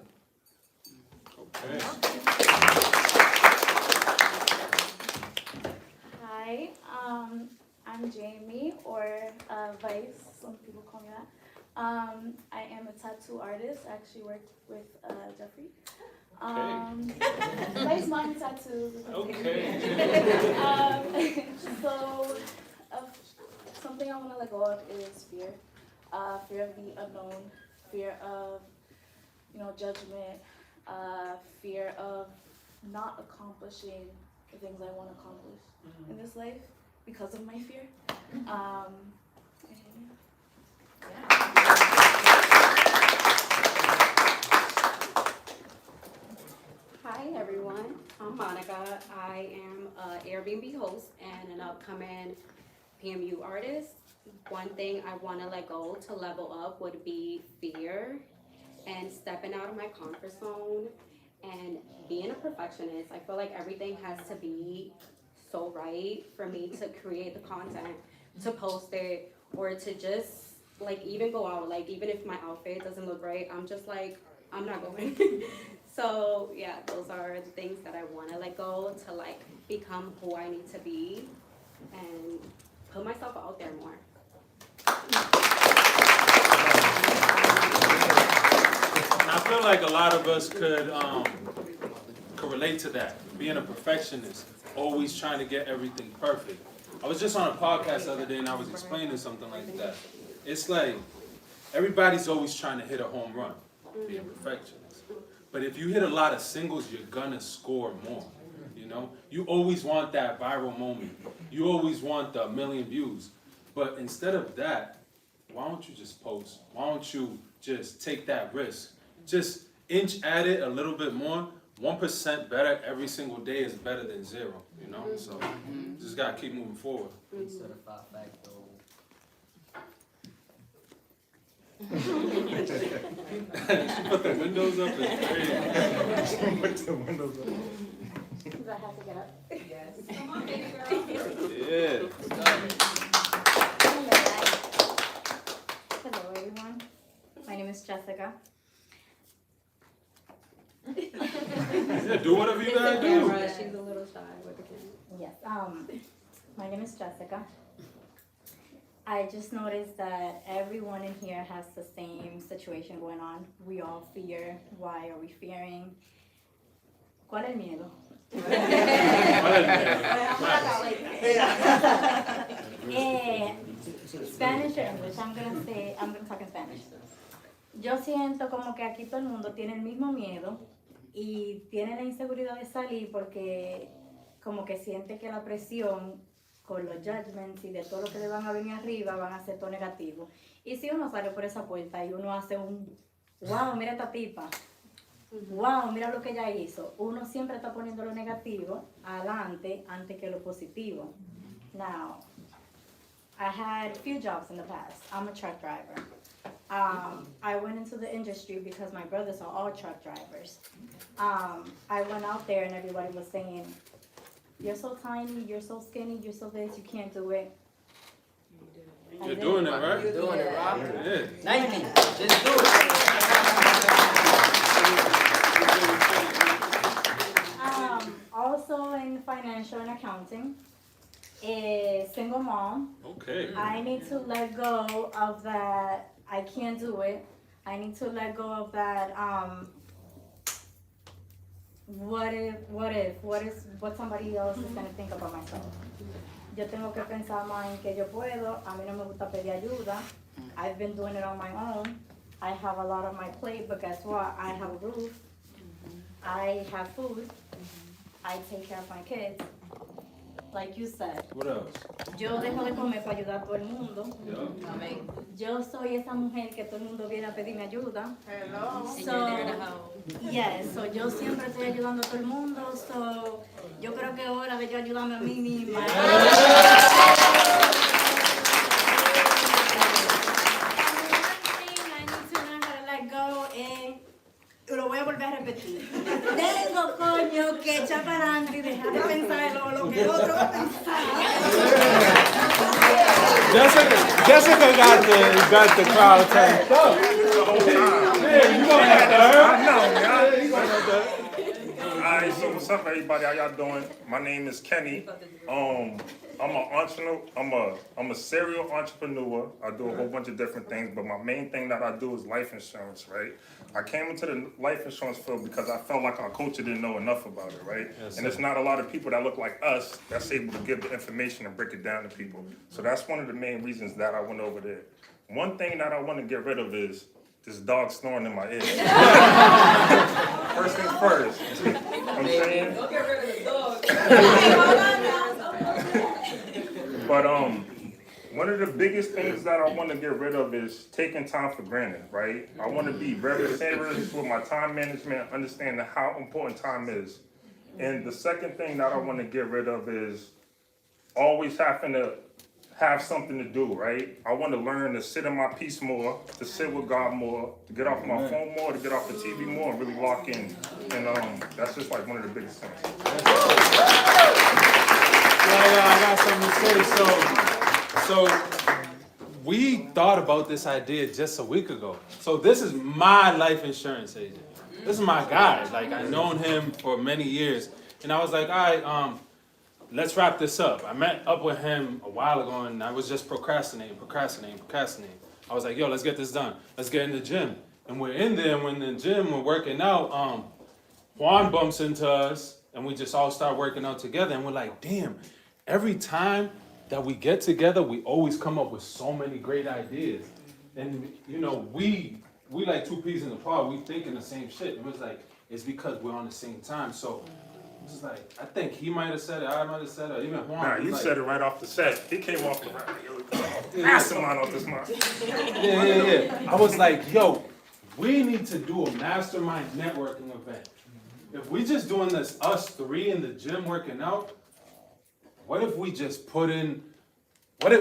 Hi, I'm Jamie, or Vice, some people call me that. I am a tattoo artist. I actually work with Jeffrey. Vice Mommy Tattoos. So, something I want to let go of is fear. Fear of the unknown, fear of, judgment, fear of not accomplishing the things I want to accomplish in this life because of my fear. Hi everyone, I'm Monica. I am an Airbnb host and an upcoming PMU artist. One thing I want to let go to level up would be fear and stepping out of my comfort zone and being a perfectionist. I feel like everything has to be so right for me to create the content, to post it, or to just like even go out. Like even if my outfit doesn't look right, I'm just like, I'm not going. So yeah, those are the things that I want to let go to like become who I need to be and put myself out there more. I feel like a lot of us could relate to that. Being a perfectionist, always trying to get everything perfect. I was just on a podcast the other day and I was explaining something like that. It's like everybody's always trying to hit a home run, be a perfectionist. But if you hit a lot of singles, you're gonna score more. You always want that viral moment. You always want the 1 million views. But instead of that, why don't you just post? Why don't you just take that risk? Just inch at it a little bit more. 1% better every single day is better than 0, So just gotta keep moving forward. Certified facto. She put the windows up, it's crazy. Put the windows up. Do I have to get up? Yes. Come on, baby girl. Yeah. Hello everyone. My name is Jessica. Yeah, do whatever you gotta do. She's a little shy with the camera. Yes. My name is Jessica. I just noticed that everyone in here has the same situation going on. We all fear. Why are we fearing? ¿Cuál es el miedo? Spanish or English? I'm gonna talk in Spanish. Yo siento como que aquí todo el mundo tiene el mismo miedo y tiene la inseguridad de salir porque como que siente que la presión con los judgments y de todo lo que le van a venir arriba van a ser todo negativo. Y si uno sale por esa puerta y uno hace un, wow, mira esta tipa, wow, mira lo que ella hizo, uno siempre está poniendo lo negativo adelante antes que lo positivo. Now, I had a few jobs in the past. I'm a truck driver. I went into the industry because my brothers are all truck drivers. I went out there and everybody was saying, you're so tiny, you're so skinny, you're so this, you can't do it. You're doing it, right? You're doing it, Rob. Yeah. Nike, just do it. Also in financial and accounting, single mom. Okay. I need to let go of that, I can't do it. I need to let go of that, what somebody else is going to think about myself. Yo tengo que pensar más en que yo puedo. A mí no me gusta pedir ayuda. I've been doing it on my own. I have a lot on my plate, but guess what? I have a roof. I have food. I take care of my kids. Like you said. What else? Yo dejo de comer para ayudar a todo el mundo. Yeah. Amén. Yo soy esa mujer que todo el mundo viene a pedirme ayuda. Hello. So, yes, so yo siempre estoy ayudando a todo el mundo. So, yo creo que es hora de yo ayudarme a mí misma. Lo voy a volver a repetir. Tengo coño que echar para Jessica got the crowd turned up. Yeah, you gonna have to hurt. I know, man. You gonna have to. Alright, so what's up, everybody? How y'all doing? My name is Kenny. I'm an entrepreneur. I'm a serial entrepreneur. I do a whole bunch of different things, but my main thing that I do is life insurance, right? I came into the life insurance field because I felt like our culture didn't know enough about it, right? Yes, and there's not a lot of people that look like us that's able to give the information and break it down to people. So that's one of the main reasons that I went over there. One thing that I want to get rid of is this dog snoring in my ear. First things first. I'm saying. Don't get rid of the dog. But one of the biggest things that I want to get rid of is taking time for granted, right? I want to be very serious with my time management, understanding how important time is. And the second thing that I want to get rid of is always having to have something to do, right? I want to learn to sit in my peace more, to sit with God more, to get off my phone more, to get off the TV more, and really lock in. And that's just like one of the biggest things. Yeah, I got something to say. So we thought about this idea just a week ago. So this is my life insurance agent. This is my guy. Like, I've known him for many years. And I was like, all right, let's wrap this up. I met up with him a while ago, and I was just procrastinating. I was like, yo, let's get this done. Let's get in the gym. And we're in there, and we're in the gym, we're working out. Juan bumps into us, and we just all start working out together. And we're like, damn, every time that we get together, we always come up with so many great ideas. And, you know, we like two peas in the pod. We thinking the same shit. It was like, it's because we're on the same time. So it's like, I think he might have said it, I might have said it, even Juan. Nah, you like, said it right off the set. He came off the mastermind off this month. Yeah. I was like, yo, we need to do a mastermind networking event. If we just doing this, us three in the gym working out, what if we just put in, I'm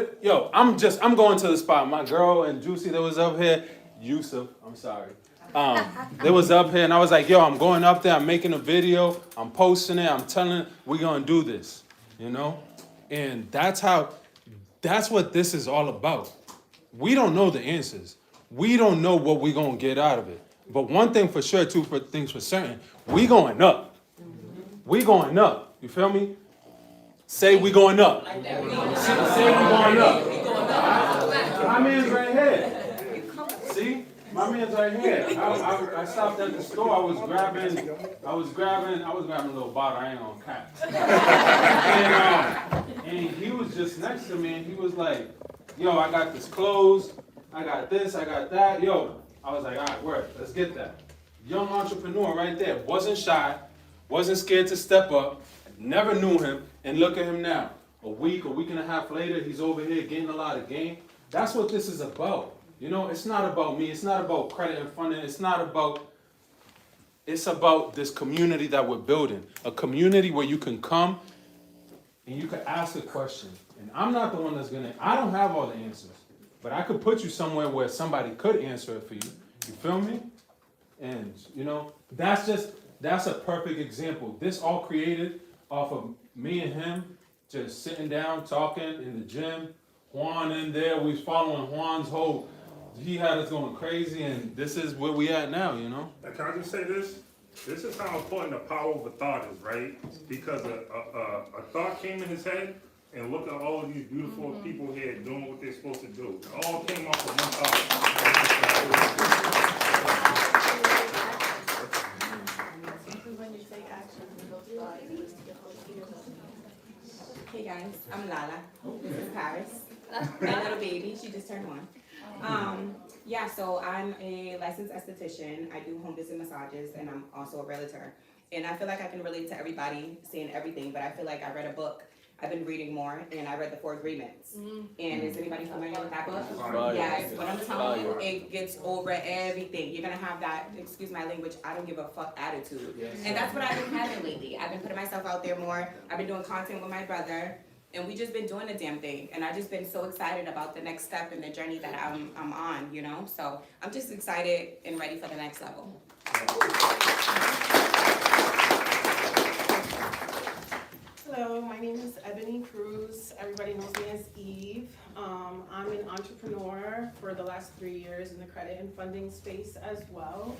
going to the spot. My girl and Juicy that was up here, Yusuf, I'm sorry. They was up here and I was like, yo, I'm going up there, I'm making a video, I'm posting it, I'm telling it, we're gonna do this, you know? And that's what this is all about. We don't know the answers. We don't know what we're gonna get out of it. But one thing for sure, two things for certain, we going up. We going up, you feel me? Say we going up. Say we going up. My man's right here. See? My man's right here. I stopped at the store. I was grabbing a little bottle. I ain't on cap. And he was just next to me, and he was like, "Yo, I got this clothes. I got this. I got that. Yo." I was like, "All right, word. Let's get that." Young entrepreneur right there. Wasn't shy. Wasn't scared to step up. Never knew him. And look at him now. A week and a half later, he's over here getting a lot of game. That's what this is about. You know, it's not about me. It's not about credit and funding. It's about this community that we're building. A community where you can come and you can ask a question. And I'm not the one I don't have all the answers. But I could put you somewhere where somebody could answer it for you. You feel me? And, you know, that's a perfect example. This all created off of me and him just sitting down, talking in the gym. Juan in there, we was following Juan's he had us going crazy, and this is where we at now, you know? And can I just say this? This is how important the power of a thought is, right? Because a thought came in his head, and look at all of these beautiful people here doing what they're supposed to do. It all came off of one thought. Hey guys, I'm Lala. This is Paris. My little baby, she just turned 1. So I'm a licensed esthetician. I do home visit massages, and I'm also a realtor. And I feel like I can relate to everybody saying everything, but I feel like I read a book. I've been reading more, and I read the 4 Agreements. And is anybody familiar with that book? Yes, what I'm telling you, it gets over everything. You're gonna have that, excuse my language, I don't give a fuck attitude. And that's what I've been having lately. I've been putting myself out there more. I've been doing content with my brother, and we just been doing the damn thing. And I've just been so excited about the next step in the journey that I'm on, you know? So I'm just excited and ready for the next level. Hello Hello, my name is Ebony Cruz. Everybody knows me as Eve. I'm an entrepreneur for the last 3 years in the credit and funding space as well.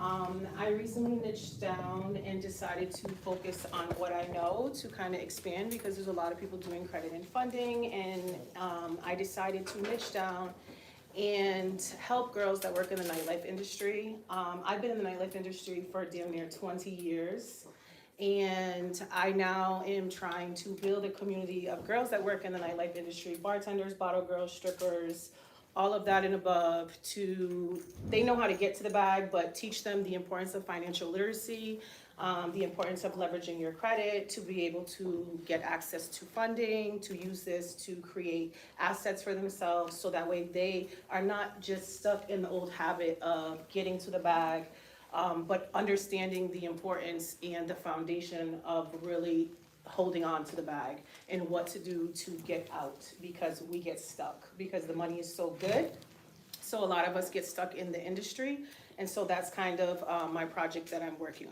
I recently niched down and decided to focus on what I know to kind of expand because there's a lot of people doing credit and funding, and I decided to niche down and help girls that work in the nightlife industry. I've been in the nightlife industry for damn near 20 years. And I now am trying to build a community of girls that work in the nightlife industry, bartenders, bottle girls, strippers, all of that and above, they know how to get to the bag, but teach them the importance of financial literacy, the importance of leveraging your credit, to be able to get access to funding, to use this to create assets for themselves, so that way they are not just stuck in the old habit of getting to the bag, but understanding the importance and the foundation of really holding on to the bag and what to do to get out, because we get stuck because the money is so good. So a lot of us get stuck in the industry, and so that's kind of my project that I'm working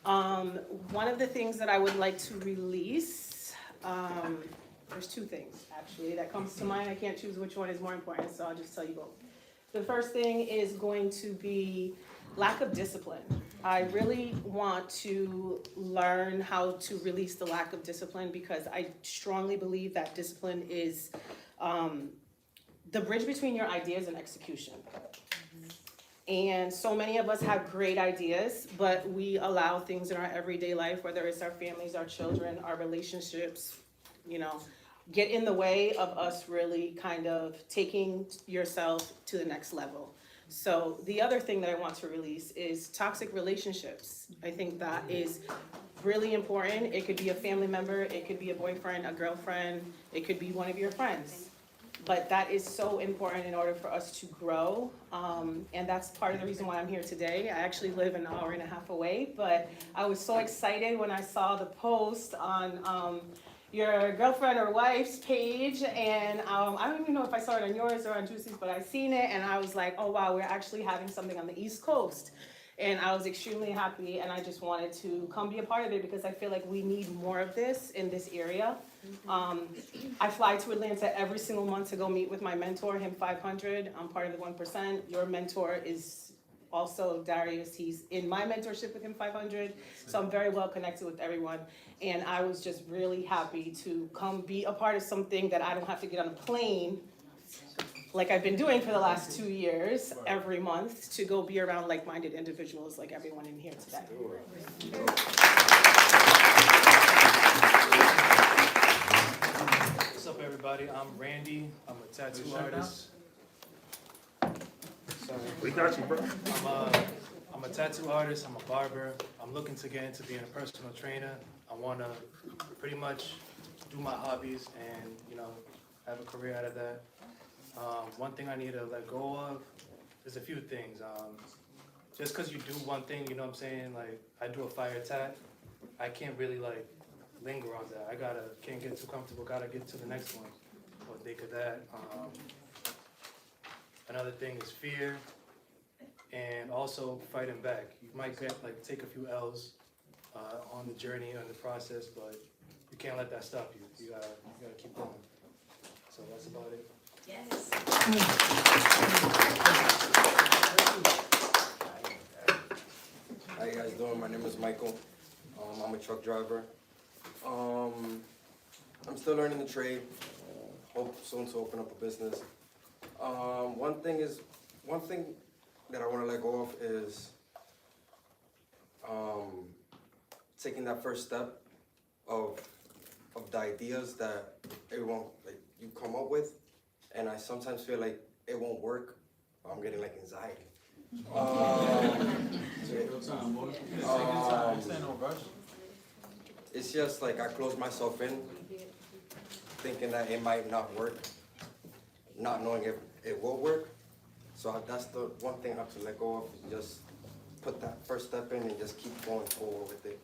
on. One of the things that I would like to release, there's two things actually that comes to mind. I can't choose which one is more important, so I'll just tell you both. The first thing is going to be lack of discipline. I really want to learn how to release the lack of discipline, because I strongly believe that discipline is the bridge between your ideas and execution. And so many of us have great ideas, but we allow things in our everyday life, whether it's our families, our children, our relationships, get in the way of us really kind of taking yourself to the next level. So the other thing that I want to release is toxic relationships. I think that is really important. It could be a family member, it could be a boyfriend, a girlfriend, it could be one of your friends. But that is so important in order for us to grow. And that's part of the reason why I'm here today. I actually live an hour and a half away, but I was so excited when I saw the post on your girlfriend or wife's page, and I don't even know if I saw it on yours or on Juicy's, but I seen it and I was like, oh wow, we're actually having something on the East Coast. And I was extremely happy, and I just wanted to come be a part of it because I feel like we need more of this in this area. I fly to Atlanta every single month to go meet with my mentor, him 500. I'm part of the 1%. Your mentor is also Darius. He's in my mentorship with him 500. So I'm very well connected with everyone. And I was just really happy to come be a part of something that I don't have to get on a plane like I've been doing for the last 2 years every month, to go be around like-minded individuals like everyone in here today. What's up, everybody? I'm Randy. I'm a tattoo artist. Sorry. We got you, bro. I'm a tattoo artist. I'm a barber. I'm looking to get into being a personal trainer. I want to pretty much do my hobbies and, have a career out of that. One thing I need to let go of, there's a few things. Just because you do one thing, you know what I'm saying? Like, I do a fire tat. I can't really, linger on that. Can't get too comfortable, gotta get to the next one. Or think of that. Another thing is fear, and also fighting back. You might take a few L's on the journey, on the process, but you can't let that stop you. You gotta keep going. So that's about it. Yes. How you guys doing? My name is Michael. I'm a truck driver. I'm still learning the trade. Hope soon to open up a business. One thing that I want to let go of is taking that first step of the ideas that everyone you come up with, and I sometimes feel like it won't work. I'm getting anxiety. It's just I close myself in, thinking that it might not work, not knowing if it will work. So that's the one thing I have to let go of. Just put that first step in and just keep going forward with it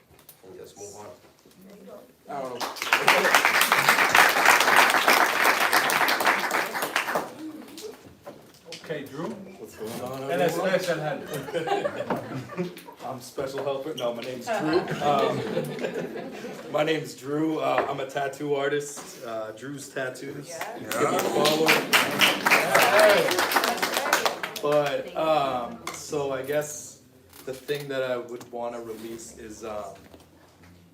and just move on. I don't know. Okay, Drew. What's going on? And let's Presenta el helper. I'm special helper. No, my name's Drew. My name's Drew. I'm a tattoo artist. Drew's Tattoos. You can follow. But so I guess the thing that I would want to release is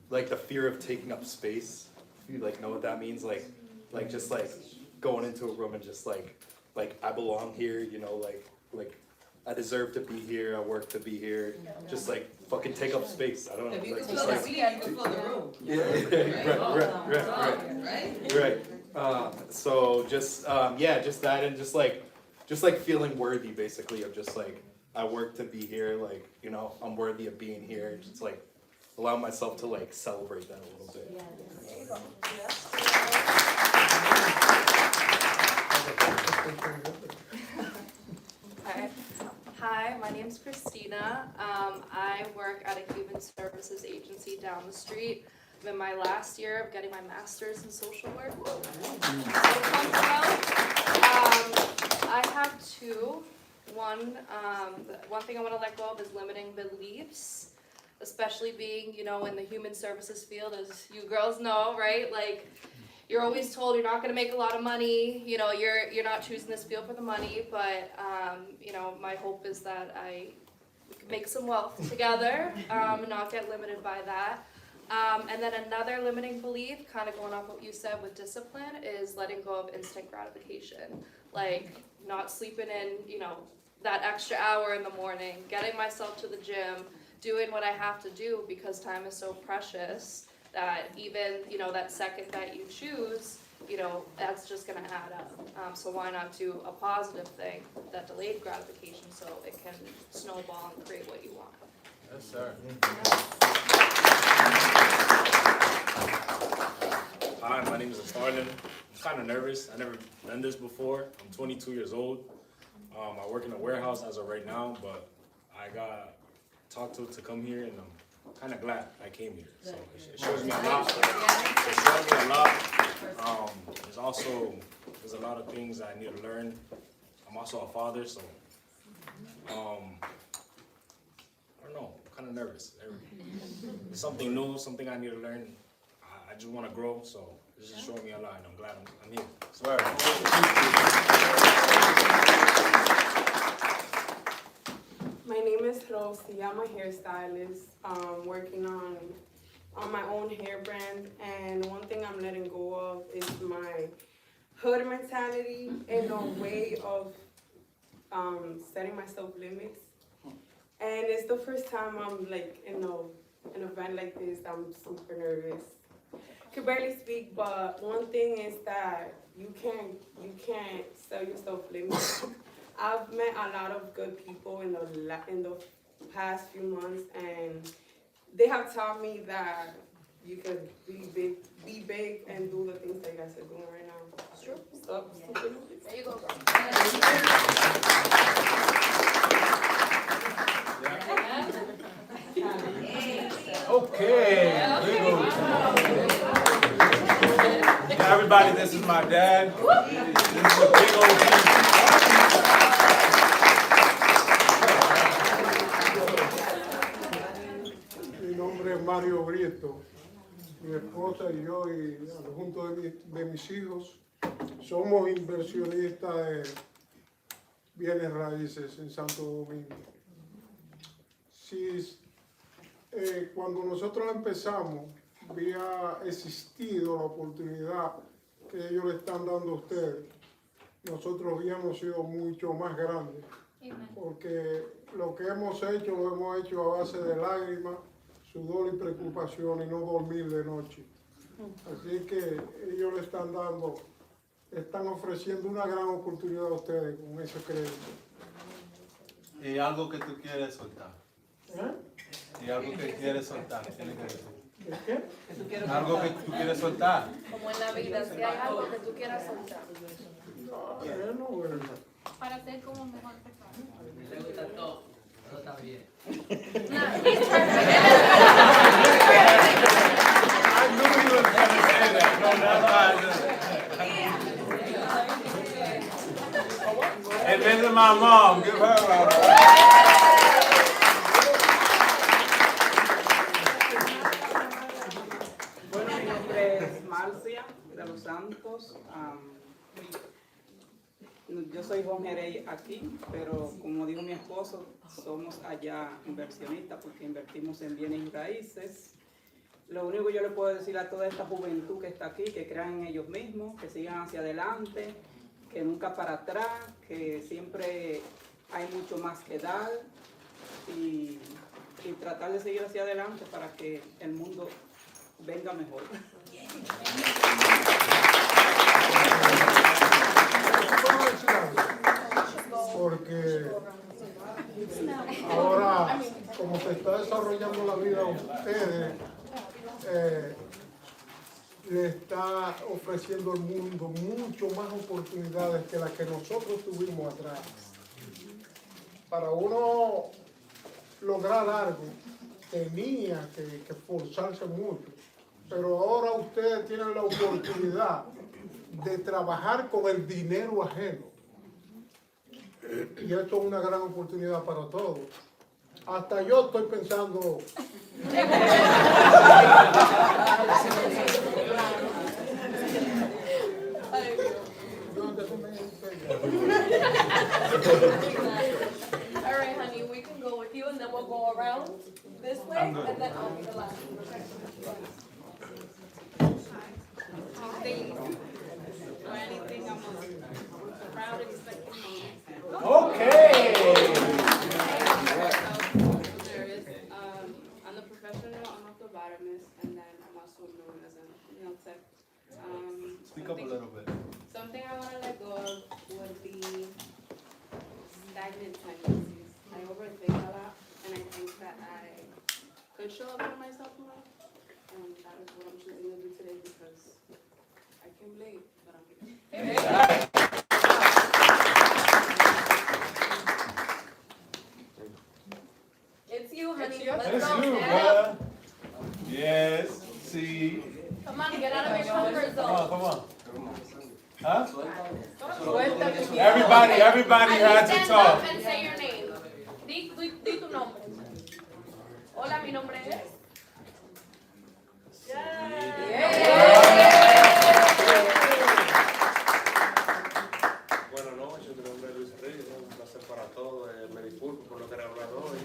like the fear of taking up space. You like know what that means? Like just like going into a room and just like I belong here. You know, like. I deserve to be here. I work to be here. Just like fucking take up space. I don't know. If you Like, can just fill like, the weekend, you can fill the room. Yeah, right. So just just that and just like feeling worthy basically of just like I work to be here. Like you know I'm worthy of being here. Just like allow myself to like celebrate that a little bit. There you go. Hi, my name's Christina. I work at a human services agency down the street. I'm in my last year of getting my master's in social work. I have two. One thing I want to let go of is limiting beliefs, especially being, you know, in the human services field, as you girls know, right? Like, you're always told you're not going to make a lot of money, you know, you're not choosing this field for the money, but, you know, my hope is that we can make some wealth together, and not get limited by that. And then another limiting belief, kind of going off what you said with discipline, is letting go of instant gratification. Like, not sleeping in, you know, that extra hour in the morning, getting myself to the gym, doing what I have to do because time is so precious. That even, you know, that second that you choose, you know, that's just gonna add up. So why not do a positive thing, that delayed gratification, so it can snowball and create what you want. Yes, sir. Hi, my name is Astarlin. I'm kind of nervous. I've never done this before. I'm 22 years old. I work in a warehouse as of right now, but I got talked to come here, and I'm kind of glad I came here. So it shows me a lot. It shows me a lot. There's a lot of things I need to learn. I'm also a father, so I don't know. I'm kind of nervous. It's something new, something I need to learn. I just want to grow, so this is showing me a lot, and I'm glad I'm here. Swear. My name is Rosie. I'm a hairstylist, working on my own hair brand. And one thing I'm letting go of is my hood mentality and a way of setting myself limits. And it's the first time I'm like in an event like this. I'm super nervous. Could barely speak, but one thing is that you can't sell yourself limits. I've met a lot of good people in the past few months, and they have taught me that you could be big and do the things that you guys are doing right now. It's true. Stop. There you go, girl. Okay. Now everybody, this is my dad. This is a big old Mi nombre es Mario Brieto. Mi esposa y yo, y junto de mis hijos, somos inversionistas de bienes raíces en Santo Domingo. Cuando nosotros empezamos, había existido la oportunidad que ellos le están dando a ustedes. Nosotros habíamos sido mucho más grandes, porque lo que hemos hecho lo hemos hecho a base de lágrimas, sudor y preocupación y no dormir de noche. Así que ellos le están ofreciendo una gran oportunidad a ustedes con ese crédito. Y algo que tú quieres soltar. Y algo que quieres soltar, tiene que decir. ¿Qué? Algo que tú quieres soltar. Como en la vida, si hay algo que tú quieras soltar. Para ser como mejor persona. Le gusta todo. Todo está bien. And And this is my mom. Give her a round. Bueno, mi nombre es Marcia de los Santos. Yo soy home aquí, pero como dijo mi esposo, somos allá inversionistas porque invertimos en bienes y raíces. Lo único que yo le puedo decir a toda esta juventud que está aquí, que crean en ellos mismos, que sigan hacia adelante, que nunca para atrás, que siempre hay mucho más que dar y tratar de seguir hacia adelante para que el mundo venga mejor. Porque ahora, como se está desarrollando la vida a ustedes, le está ofreciendo al mundo mucho más oportunidades que las que nosotros tuvimos atrás. Para uno lograr algo, tenía que esforzarse mucho, pero ahora ustedes tienen la oportunidad de trabajar con el dinero ajeno. Y esto es una gran oportunidad para todos. Hasta yo estoy pensando... All right, honey, we can go with you and then we'll go around this way and then I'll be the last one. Or anything, I'm proud expecting. Okay. I'm the professional, I'm a phlebotomist, and then I'm also known as a nail tech. Speak up a little bit. Something I want to let go of would be stagnant tendencies. I overthink a lot, and I think that I could show up for myself more. And that is what I'm choosing to do today because I came late, but I'm here. It's you, honey. Let's That's go. you, Yeah. bruh. Yes. See. Come on, get out of your comfort zone. Come on. Huh? Suéltate. Everybody had to Stand talk. up and say your name. Di tu nombre. Hola, mi nombre es. Buenas noches, mi nombre es Luis Reyes, es un placer para todos, me disculpo por lo que he hablado hoy,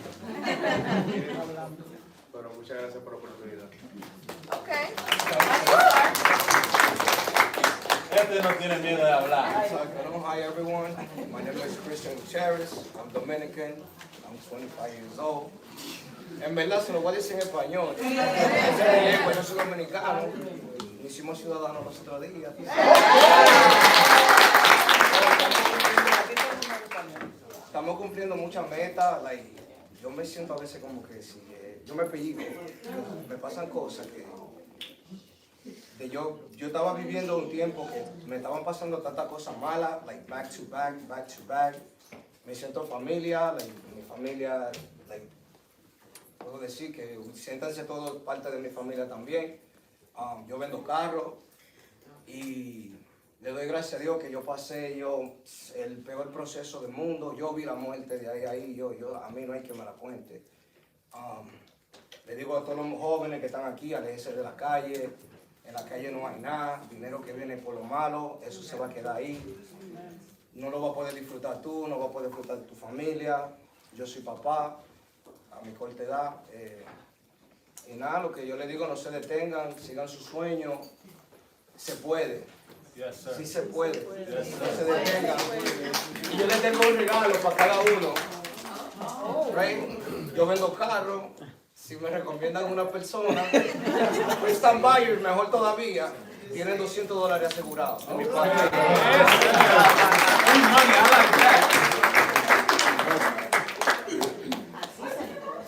pero muchas gracias por la oportunidad. Okay. Este no tiene miedo de hablar. Hi everyone, my name is Christian Gutierrez, I'm Dominican, I'm 25 years old. En verdad se lo voy a decir en español. Yo soy dominicano, nos hicimos ciudadanos los otros días. Estamos cumpliendo muchas metas, yo me siento a veces como que si yo me pellizco, me pasan cosas que yo estaba viviendo un tiempo que me estaban pasando tantas cosas malas, back to back. Me siento familia, mi familia, puedo decir que siéntanse todos parte de mi familia también. Yo vendo carros y le doy gracias a Dios que yo pasé el peor proceso del mundo. Yo vi la muerte de ahí, a mí no hay que me la cuente. Le digo a todos los jóvenes que están aquí, aléjense de la calle. En la calle no hay nada, dinero que viene por lo malo, eso se va a quedar ahí. No lo vas a poder disfrutar tú, no vas a poder disfrutar tu familia. Yo soy papá, a mi corta edad. Y nada, lo que yo les digo, no se detengan, sigan sus sueños. Se puede. Yes, sir. Sí se puede. Yes, sir. No se detengan. Y yo les tengo un regalo para cada uno. Right? Yo vendo carros. Si me recomiendan una persona, first time buyer, mejor todavía, tienen $200 asegurados. En mi parte.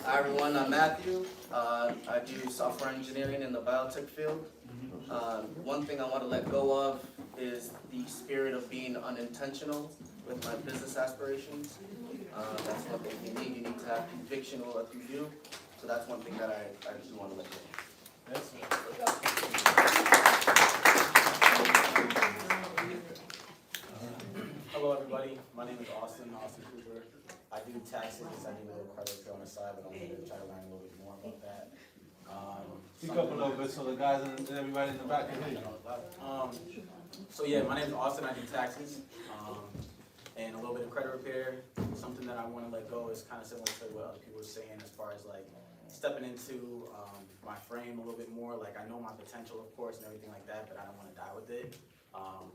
Hi everyone, I'm Matthew. I do software engineering in the biotech field. One thing I want to let go of is the spirit of being unintentional with my business aspirations. That's one thing you need. You need to have conviction with what you do. So that's one thing that I do want to let go of. Hello, everybody. My name is Austin Cooper. I do taxes. I do a little credit repair on the side, but I'm going to try to learn a little bit more about that. Speak up a little bit so the guys and everybody in the back can hear you. So yeah, my name is Austin. I do taxes and a little bit of credit repair. Something that I want to let go is kind of similar to what other people are saying as far as like stepping into my frame a little bit more. Like I know my potential, of course, and everything like that, but I don't want to die with it.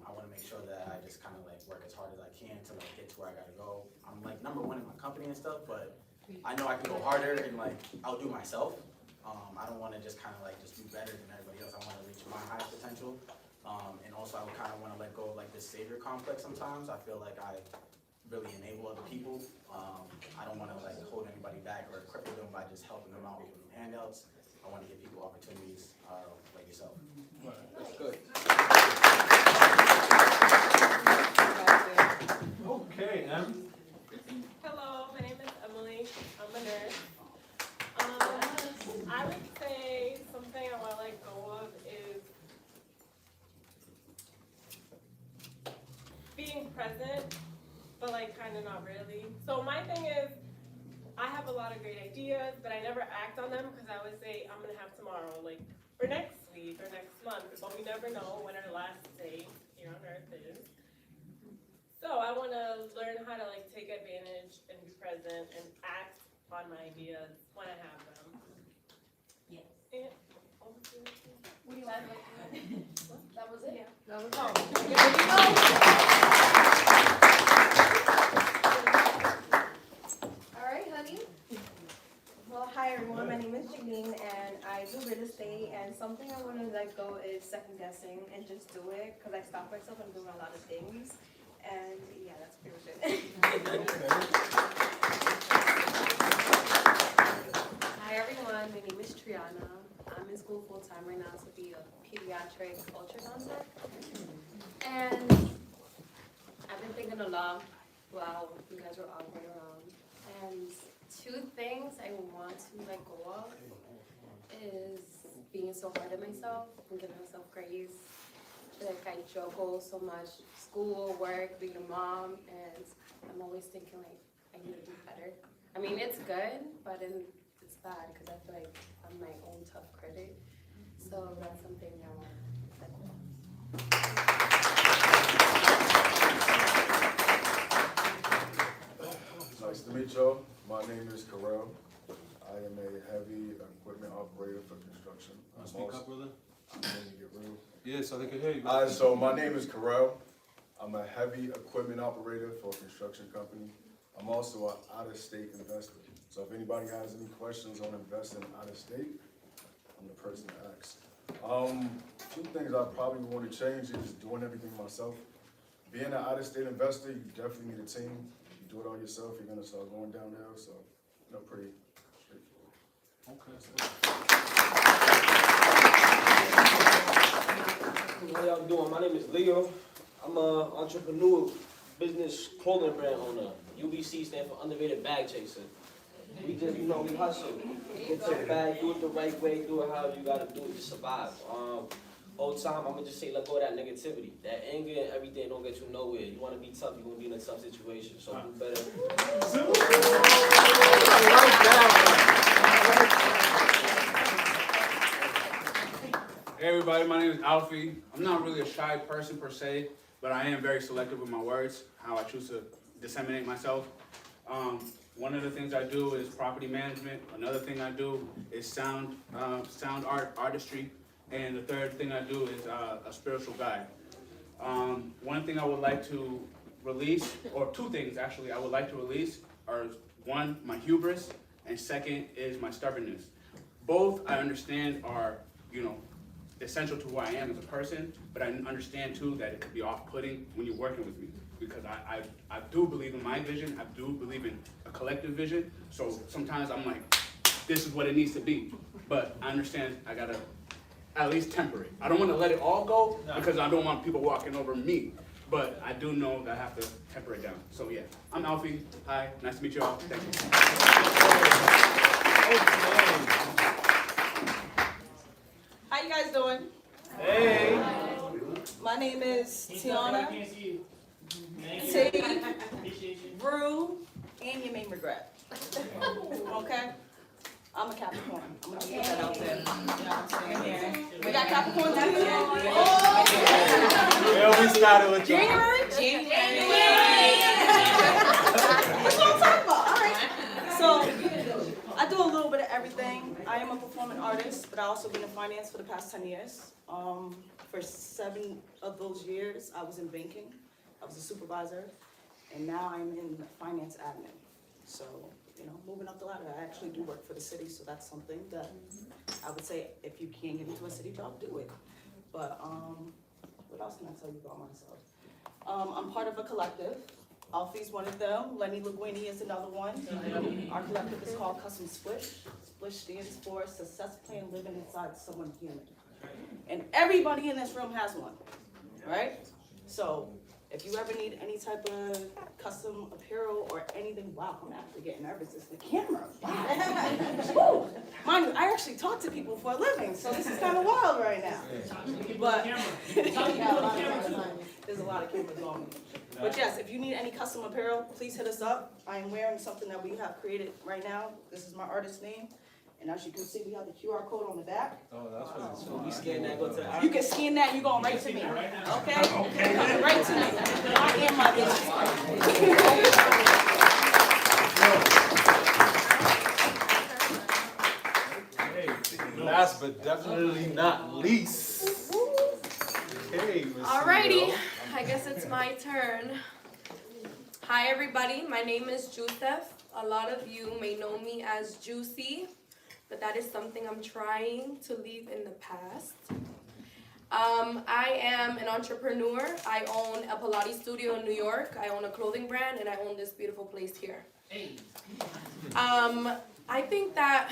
I want to make sure that I just kind of like work as hard as I can to like get to where I got to go. I'm like #1 in my company and stuff, but I know I can go harder and like outdo myself. I don't want to just kind of like just do better than everybody else. I want to reach my highest potential. And also I would kind of want to let go of like this savior complex sometimes. I feel like I really enable other people. I don't want to like hold anybody back or cripple them by just helping them out with handouts. I want to give people opportunities like yourself. That's good. Okay, Em. Hello, my name is Emily. I'm a nurse. I would say something I want to let go of is being present, but like kind of not really. So my thing is, I have a lot of great ideas, but I never act on them because I always say I'm gonna have tomorrow, like, or next week or next month, but we never know when our last day here on earth is. So I want to learn how to like take advantage and be present and act on my ideas when I have them. Yes. And, What do you want? That was it? Yeah. That was All right, honey. Well, hi everyone. My name is Janine, and I do real estate. And something I want to let go is second guessing and just do it, because I stop myself from doing a lot of things. And yeah, that's pretty much it. Hi everyone, my name is Triana. I'm in school full time right now to be a pediatric ultrasound. And I've been thinking a lot while you guys were all going around. And 2 things I want to let go of is being so hard on myself and giving myself grace. Like I juggle so much, school, work, being a mom, and I'm always thinking like I need to do better. I mean, it's good, but it's bad because I feel like I'm my own tough critic. So that's something I want to let go of. Nice to meet y'all. My name is Karel. I am a heavy equipment operator for construction. Speak up, brother. I'm going to get real. Yeah, so they can hear you. So my name is Karel. I'm a heavy equipment operator for a construction company. I'm also an out-of-state investor. So if anybody has any questions on investing out of state, I'm the person to ask. Few things I probably want to change is doing everything myself. Being an out-of-state investor, you definitely need a team. You do it all yourself, you're gonna start going downhill. So, pretty straightforward. How y'all doing? My name is Leo. I'm an entrepreneur, business clothing brand owner. UBC stands for Underrated Bag Chaser. We just, we hustle. Get your bag, do it the right way, do it how you gotta do it to survive. Whole time, I'm gonna just say let go of that negativity. That anger and everything don't get you nowhere. You wanna be tough, you're gonna be in a tough situation. So do better. Hey everybody, my name is Alfie. I'm not really a shy person per se, but I am very selective with my words, how I choose to disseminate myself. One of the things I do is property management. Another thing I do is sound artistry. And the third thing I do is a spiritual guide. One thing I would like to release, or 2 things actually I would like to release are 1, my hubris, and 2nd is my stubbornness. Both I understand are, essential to who I am as a person, but I understand too that it could be off-putting when you're working with me, because I do believe in my vision, I do believe in a collective vision, so sometimes I'm like, this is what it needs to be, but I understand I gotta at least temper it. I don't want to let it all go, because I don't want people walking over me, but I do know that I have to temper it down. So yeah, I'm Alfie, hi, nice to meet you all, thank you. How you guys doing? Hey. My name is Tiana. T, Brew, and you may regret. Okay? I'm a Capricorn. I'm gonna put that out there. You know what I'm saying? We got Capricorns in here. Yeah, we started with January? That's what I'm talking about. All right. So I do a little bit of everything. I am a performing artist, but I also been in finance for the past 10 years. For 7 of those years, I was in banking. I was a supervisor, and now I'm in finance admin. So, you know, moving up the ladder. I actually do work for the city, so that's something that I would say if you can get into a city job, do it. But what else can I tell you about myself? I'm part of a collective. Alfie's one of them. Lenny Linguini is another one. Our collective is called Custom Splish. Splish stands for Success Plan Living Inside Someone Human. And everybody in this room has one, right? So if you ever need any type of custom apparel or anything, wow, I'm actually getting nervous. It's the camera. Wow. Mind you, I actually talk to people for a living, so this is kind of wild right now. But there's a lot of cameras on me. But yes, if you need any custom apparel, please hit us up. I am wearing something that we have created right now. This is my artist name. And as you can see, we have the QR code on the back. Oh, that's what it's So we scan that, go to the You can scan that, you're going right to me. Okay? Coming right to me. I am my Hey, last but definitely not least. Hey, Miss Alrighty, Cleo. I guess it's my turn. Hi everybody, my name is Joseph. A lot of you may know me as Juicy, but that is something I'm trying to leave in the past. I am an entrepreneur. I own a Pilates studio in New York. I own a clothing brand, and I own this beautiful place here. I think that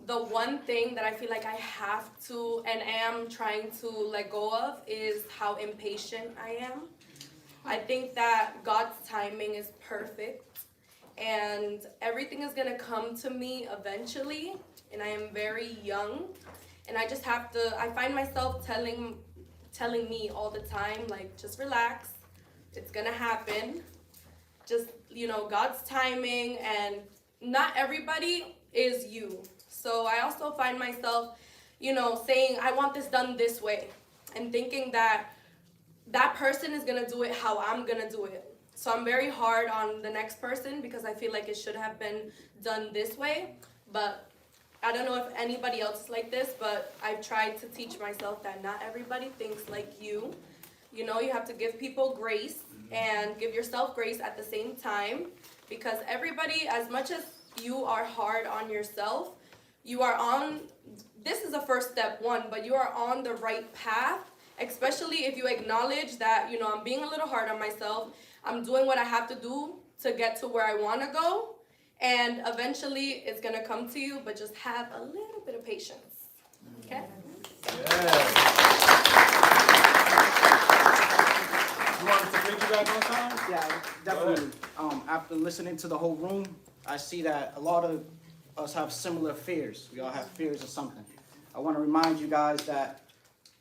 the one thing that I feel like I have to and am trying to let go of is how impatient I am. I think that God's timing is perfect and everything is gonna come to me eventually, and I am very young, and I just have to, I find myself telling me all the time, like, just relax, it's gonna happen, just, you know, God's timing, and not everybody is you. So I also find myself, you know, saying, I want this done this way, and thinking that that person is gonna do it how I'm gonna do it. So I'm very hard on the next person because I feel like it should have been done this way. But I don't know if anybody else is like this, but I've tried to teach myself that not everybody thinks like you. You know, you have to give people grace and give yourself grace at the same time, because everybody, as much as you are hard on yourself, you are on, this is the first step one, but you are on the right path, especially if you acknowledge that, you know, I'm being a little hard on myself. I'm doing what I have to do to get to where I want to go, and eventually it's going to come to you, but just have a little bit of patience, okay? You wanted to piggyback on time? Yeah, definitely. After listening to the whole room, I see that a lot of us have similar fears. We all have fears of something. I want to remind you guys that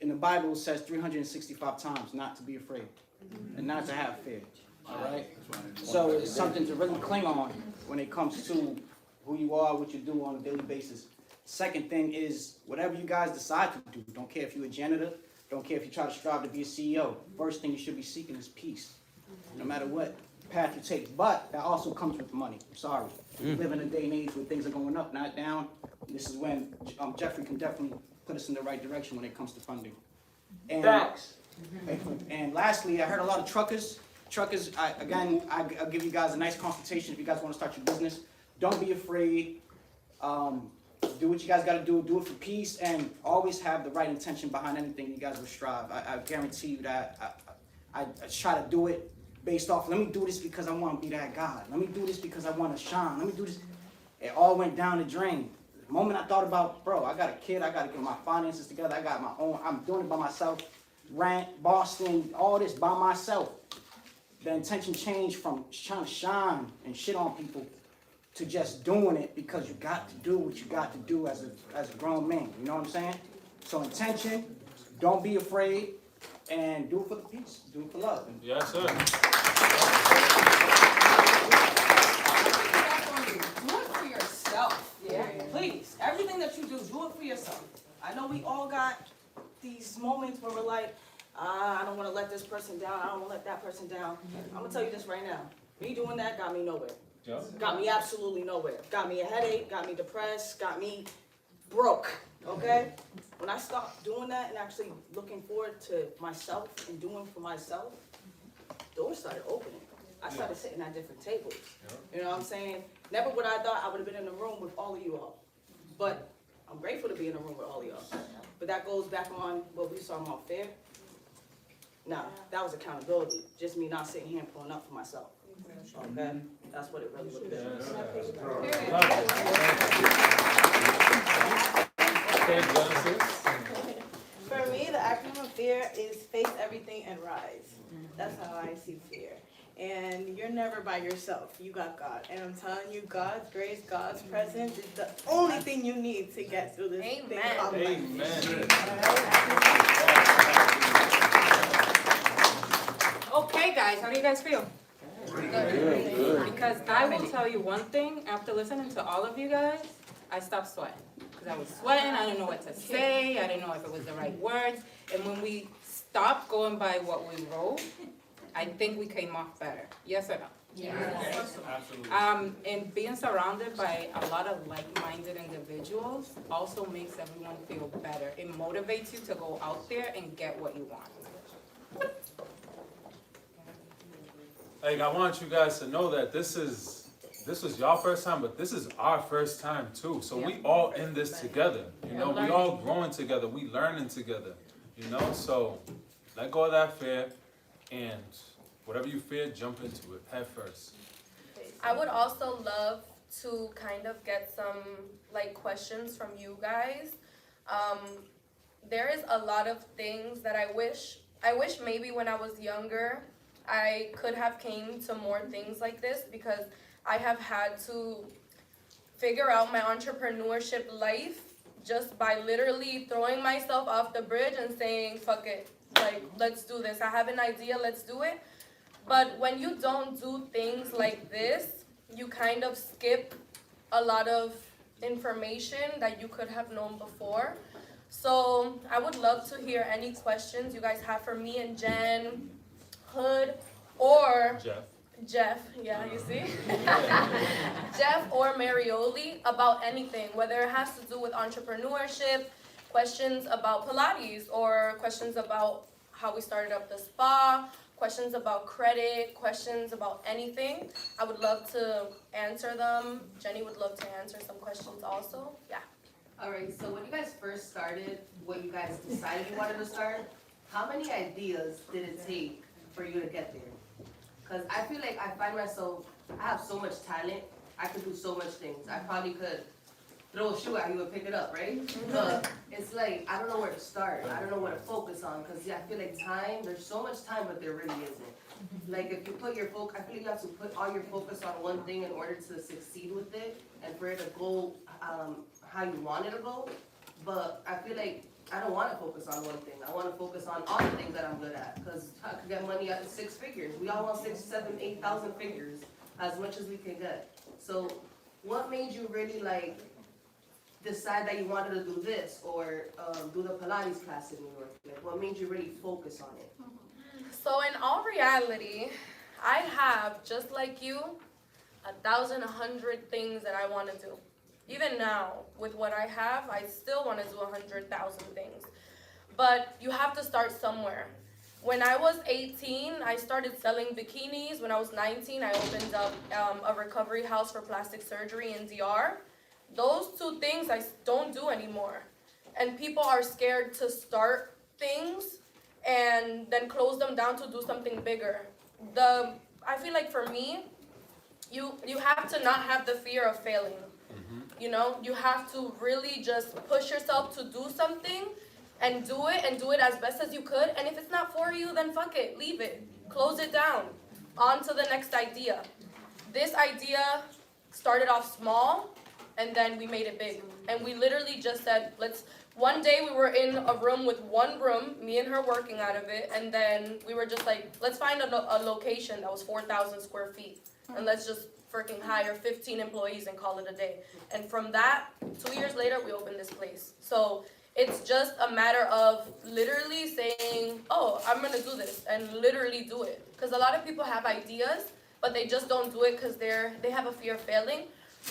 in the Bible it says 365 times not to be afraid and not to have fear. All right? So it's something to really cling on when it comes to who you are, what you do on a daily basis. Second thing is, whatever you guys decide to do, don't care if you're a janitor, don't care if you try to strive to be a CEO, first thing you should be seeking is peace, no matter what path you take. But that also comes with money. I'm sorry. We live in a day and age where things are going up, not down. This is when Jeffrey can definitely put us in the right direction when it comes to funding. And, Facts. And lastly, I heard a lot of truckers. Truckers, I'll give you guys a nice consultation if you guys want to start your business. Don't be afraid. Do what you guys got to do. Do it for peace, and always have the right intention behind anything you guys will strive. I guarantee you that I try to do it based off, let me do this because I want to be that guy. Let me do this because I want to shine. Let me do this. It all went down the drain. The moment I thought about, bro, I got a kid, I got to get my finances together, I got my own, I'm doing it by myself, rent, Boston, all this by myself. The intention changed from trying to shine and shit on people to just doing it because you got to do what you got to do as a grown man. You know what I'm saying? So intention, don't be afraid. and do it for the peace, do it for love. Yes, sir. Do it for yourself. Yeah. Please, everything that you do it for yourself. I know we all got these moments where we're like, I don't want to let this person down. I don't want to let that person down. I'm gonna tell you this right now. Me doing that got me nowhere. Yeah. Got me absolutely nowhere. Got me a headache. Got me depressed. Got me broke. Okay. When I stopped doing that and actually looking forward to myself and doing for myself, doors started opening. I started sitting at different tables. You know what I'm saying? Never would I thought I would have been in the room with all of you all. But I'm grateful to be in the room with all of y'all. But that goes back on what we saw about fear. Nah, that was accountability. Just me not sitting here and pulling up for myself. Okay? That's what it really would have been. For me, the acronym of fear is face everything and rise. That's how I see fear. And you're never by yourself. You got God. And I'm telling you, God's grace, God's presence is the only thing you need to get through this thing called life. Amen. Okay, guys, how do you guys feel? Good. Because I will tell you one thing, after listening to all of you guys, I stopped sweating. Because I was sweating, I didn't know what to say, I didn't know if it was the right words. And when we stopped going by what we wrote, I think we came off better. Yes or no? Yes. Absolutely. And being surrounded by a lot of like-minded individuals also makes everyone feel better. It motivates you to go out there and get what you want. Like, I want you guys to know that this is y'all first time, but this is our first time too. So we all in this together. You know, we all growing together. We learning together. You know, so let go of that fear, and whatever you fear, jump into it head first. I would also love to kind of get some like questions from you guys. There is a lot of things that I wish maybe when I was younger I could have came to more things like this, because I have had to figure out my entrepreneurship life just by literally throwing myself off the bridge and saying, fuck it, like, let's do this. I have an idea, let's do it. But when you don't do things like this, you kind of skip a lot of information that you could have known before. So I would love to hear any questions you guys have for me and Jen, Hood, or Jeff, yeah, you see? Jeff or Marioli about anything, whether it has to do with entrepreneurship, questions about Pilates, or questions about how we started up the spa, questions about credit, questions about anything. I would love to answer them. Jenny would love to answer some questions also. Yeah. Alright, so when you guys first started, when you guys decided you wanted to start, how many ideas did it take for you to get there? Because I feel like I find myself, I have so much talent, I could do so much things. I probably could throw a shoe at you and pick it up, right? But it's like, I don't know where to start. I don't know what to focus on, because I feel like time, there's so much time, but there really isn't. Like if you put your focus, I feel like you have to put all your focus on one thing in order to succeed with it, and for it to go how you want it to go. But I feel like I don't want to focus on one thing. I want to focus on all the things that I'm good at, because I could get money at 6 figures. We all want 6, 7, 8,000 figures, as much as we can get. So what made you really like decide that you wanted to do this, or do the Pilates class in New York? Like, what made you really focus on it? So in all reality, I have, just like you, 1,000, 100 things that I want to do. Even now, with what I have, I still want to do 100,000 things. But you have to start somewhere. When I was 18, I started selling bikinis. When I was 19, I opened up a recovery house for plastic surgery in DR. Those two things I don't do anymore. And people are scared to start things and then close them down to do something bigger. I feel like for me, you have to not have the fear of failing. You know, you have to really just push yourself to do something and do it as best as you could. And if it's not for you, then fuck it, leave it, close it down, on to the next idea. This idea started off small, and then we made it big. And we literally just said, let's One day we were in a room with one room, me and her working out of it, and then we were just like, let's find a location that was 4,000 square feet, and let's just freaking hire 15 employees and call it a day. And from that, 2 years later, we opened this place. So it's just a matter of literally saying, oh, I'm gonna do this, and literally do it. Because a lot of people have ideas, but they just don't do it because they have a fear of failing.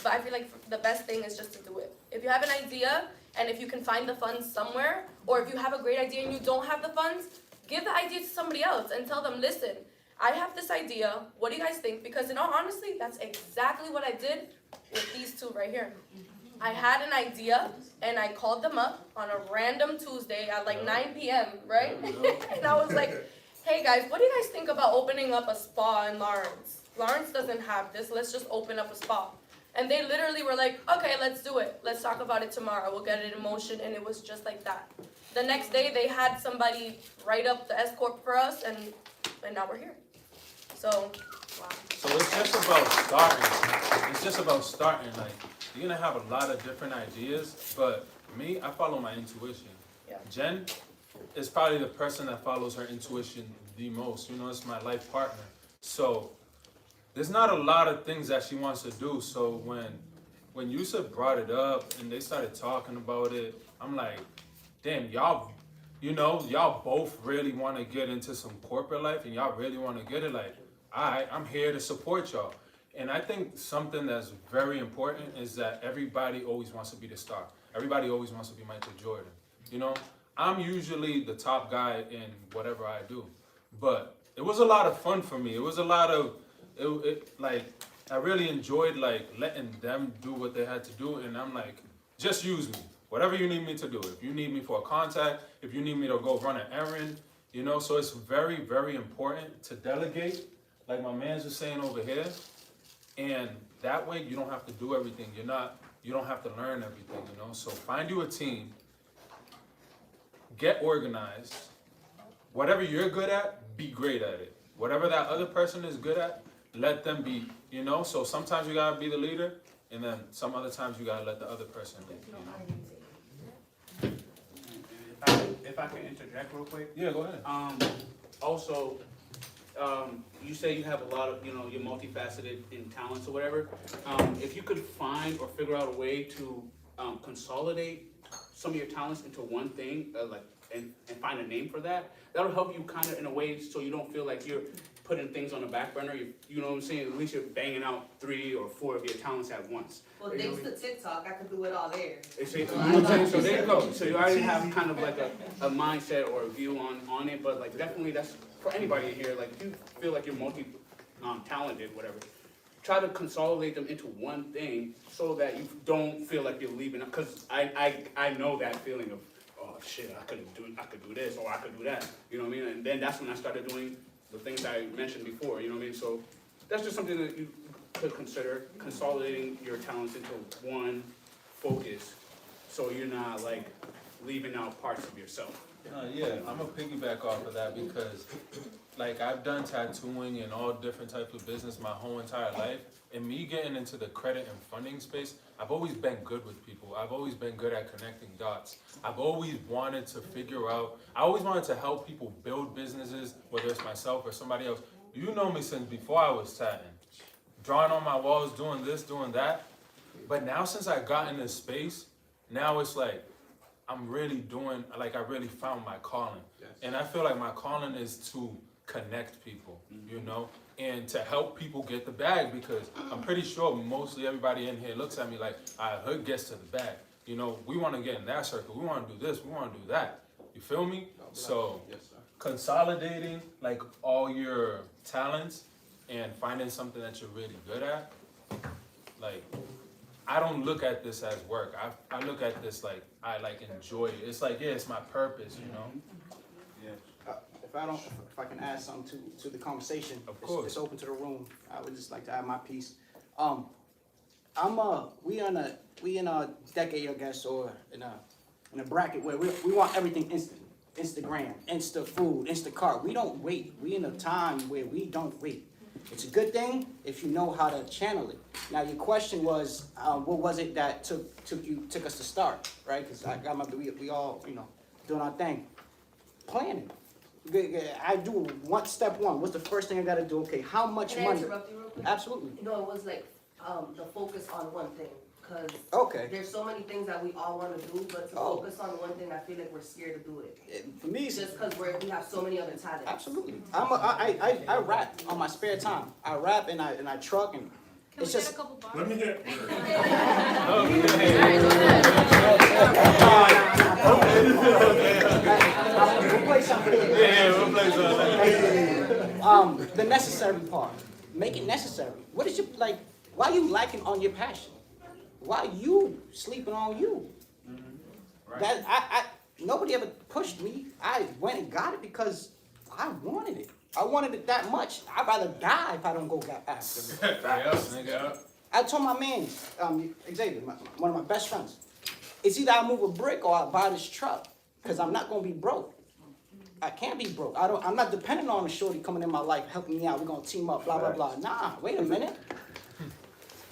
But I feel like the best thing is just to do it. If you have an idea, and if you can find the funds somewhere, or if you have a great idea and you don't have the funds, give the idea to somebody else and tell them, listen, I have this idea, what do you guys think? Because in all honesty, that's exactly what I did with these two right here. I had an idea, and I called them up on a random Tuesday at like 9 p.m., right? And I was like, hey guys, what do you guys think about opening up a spa in Lawrence? Lawrence doesn't have this, let's just open up a spa. And they literally were like, okay, let's do it. Let's talk about it tomorrow. We'll get it in motion. And it was just like that. The next day, they had somebody write up the S-Corp for us, and now we're here. So, wow. So it's just about starting. It's just about starting. Like, you're going to have a lot of different ideas, but me, I follow my intuition. Yeah. Jen is probably the person that follows her intuition the most. You know, it's my life partner. So there's not a lot of things that she wants to do. So when Yusuf brought it up and they started talking about it, I'm like, damn, y'all both really want to get into some corporate life and y'all really want to get it. Like, I'm here to support y'all. And I think something that's very important is that everybody always wants to be the star. Everybody always wants to be Michael Jordan. You know, I'm usually the top guy in whatever I do. But it was a lot of fun for me. It was a lot of, I really enjoyed like letting them do what they had to do, and I'm like, just use me. Whatever you need me to do. If you need me for a contact, if you need me to go run an errand, you know, so it's very, very important to delegate, like my man's was saying over here. And that way you don't have to do everything. You don't have to learn everything, you know. So find you a team, get organized. Whatever you're good at, be great at it. Whatever that other person is good at, let them be, you know? So sometimes you gotta be the leader, and then some other times you gotta let the other person lead, you know? If I can interject real quick. Yeah, go ahead. Also, you say you have a lot of, you're multifaceted in talents or whatever. If you could find or figure out a way to consolidate some of your talents into one thing, and find a name for that, that'll help you kind of in a way so you don't feel like you're putting things on the back burner. You know what I'm saying? At least you're banging out 3 or 4 of your talents at once. Well, thanks to TikTok, I could do it all there. So there you go. So you already have kind of like a mindset or a view on it, but like definitely that's for anybody in here. Like if you feel like you're talented, whatever, try to consolidate them into one thing so that you don't feel like you're leaving. Because I know that feeling of, oh shit, I could do this or I could do that. You know what I mean? And then that's when I started doing the things I mentioned before. You know what I mean? So that's just something that you could consider, consolidating your talents into one focus, so you're not like leaving out parts of yourself. Yeah, I'm gonna piggyback off of that because, like, I've done tattooing and all different types of business my whole entire life, and me getting into the credit and funding space, I've always been good with people. I've always been good at connecting dots. I've always wanted to figure out, I always wanted to help people build businesses, whether it's myself or somebody else. You know me since before I was tatting, drawing on my walls, doing this, doing that. But now since I got in this space, now it's like, I'm really doing, like I really found my calling. Yes. And I feel like my calling is to connect people, you know, and to help people get the bag, because I'm pretty sure mostly everybody in here looks at me like, hood gets to the bag. You know, we want to get in that circle. We want to do this. We want to do that. You feel me? So consolidating like all your talents and finding something that you're really good at, like, I don't look at this as work. I look at this like I like enjoy it. It's like, yeah, it's my purpose, you know. Yeah. If I can add something to the conversation, of course, it's open to the room. I would just like to add my piece. We in a decade, I guess, or in a bracket where we want everything instant. Instagram, Insta food, Instacart. We don't wait. We in a time where we don't wait. It's a good thing if you know how to channel it. Now, your question was, what was it that took us to start, right? Because we all, doing our thing. Planning. I do step one. What's the first thing I gotta do? Okay, how much Can I money? interrupt you real quick? Absolutely. No, it was like, the focus on one thing, cause Okay. there's so many things that we all wanna do, but to focus on one thing, I feel like we're scared to do it. For me, Just cause we have so many other talents. absolutely. I rap on my spare time. I rap and I truck and it's just. Let me hear. We'll play something. Yeah, we'll play something. The necessary part. Make it necessary. What is your like? Why you lacking on your passion? Why you sleeping on you? Right. That nobody ever pushed me. I went and got it because I wanted it. I wanted it that much. I'd rather die if I don't go after it. nigga. I told my man, Xavier, one of my best friends, it's either I move a brick or I buy this truck, because I'm not gonna be broke. I can't be broke. I'm not dependent on a shorty coming in my life, helping me out. We're gonna team up, blah, blah, blah. Nah, wait a minute.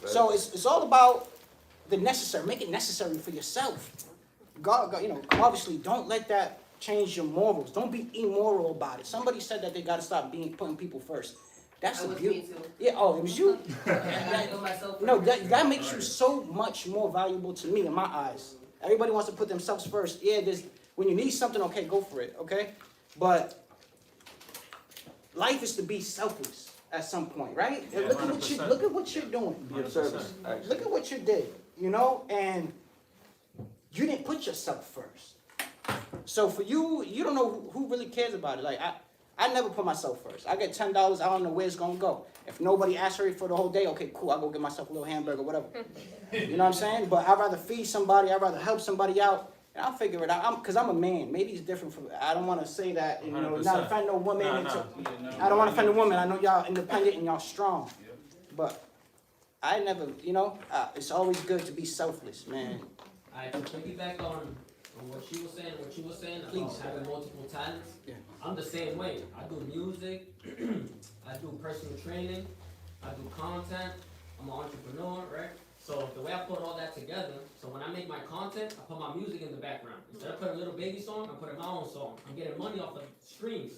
So it's all about the necessary. Make it necessary for yourself. God, obviously don't let that change your morals. Don't be immoral about it. Somebody said that they gotta stop putting people first. That's That the was beauty. me too. Yeah, oh, it was you? I gotta do myself No, first. that makes you so much more valuable to me in my eyes. Everybody wants to put themselves first. Yeah, when you need something, okay, go for it, okay? But life is to be selfless at some point, right? Yeah, look 100%. at what you're doing. Be of service. Look at what you did, and you didn't put yourself first. So for you, you don't know who really cares about it. Like I never put myself first. I get $10, I don't know where it's gonna go. If nobody asks for it for the whole day, okay, cool, I'll go get myself a little hamburger, whatever. You know what I'm saying? But I'd rather feed somebody, I'd rather help somebody out, and I'll figure it out. Because I'm a man. Maybe it's different from, I don't want to say that, 100%. not offend no woman. Nah. I don't want to offend a woman. I know y'all independent and y'all strong. But I never, it's always good to be selfless, man. I to piggyback on what she was saying about having multiple talents. Yeah. I'm the same way. I do music, I do personal training, I do content, I'm an entrepreneur, right? So the way I put all that together, so when I make my content, I put my music in the background. Instead of putting a little baby song, I put in my own song. I'm getting money off of streams,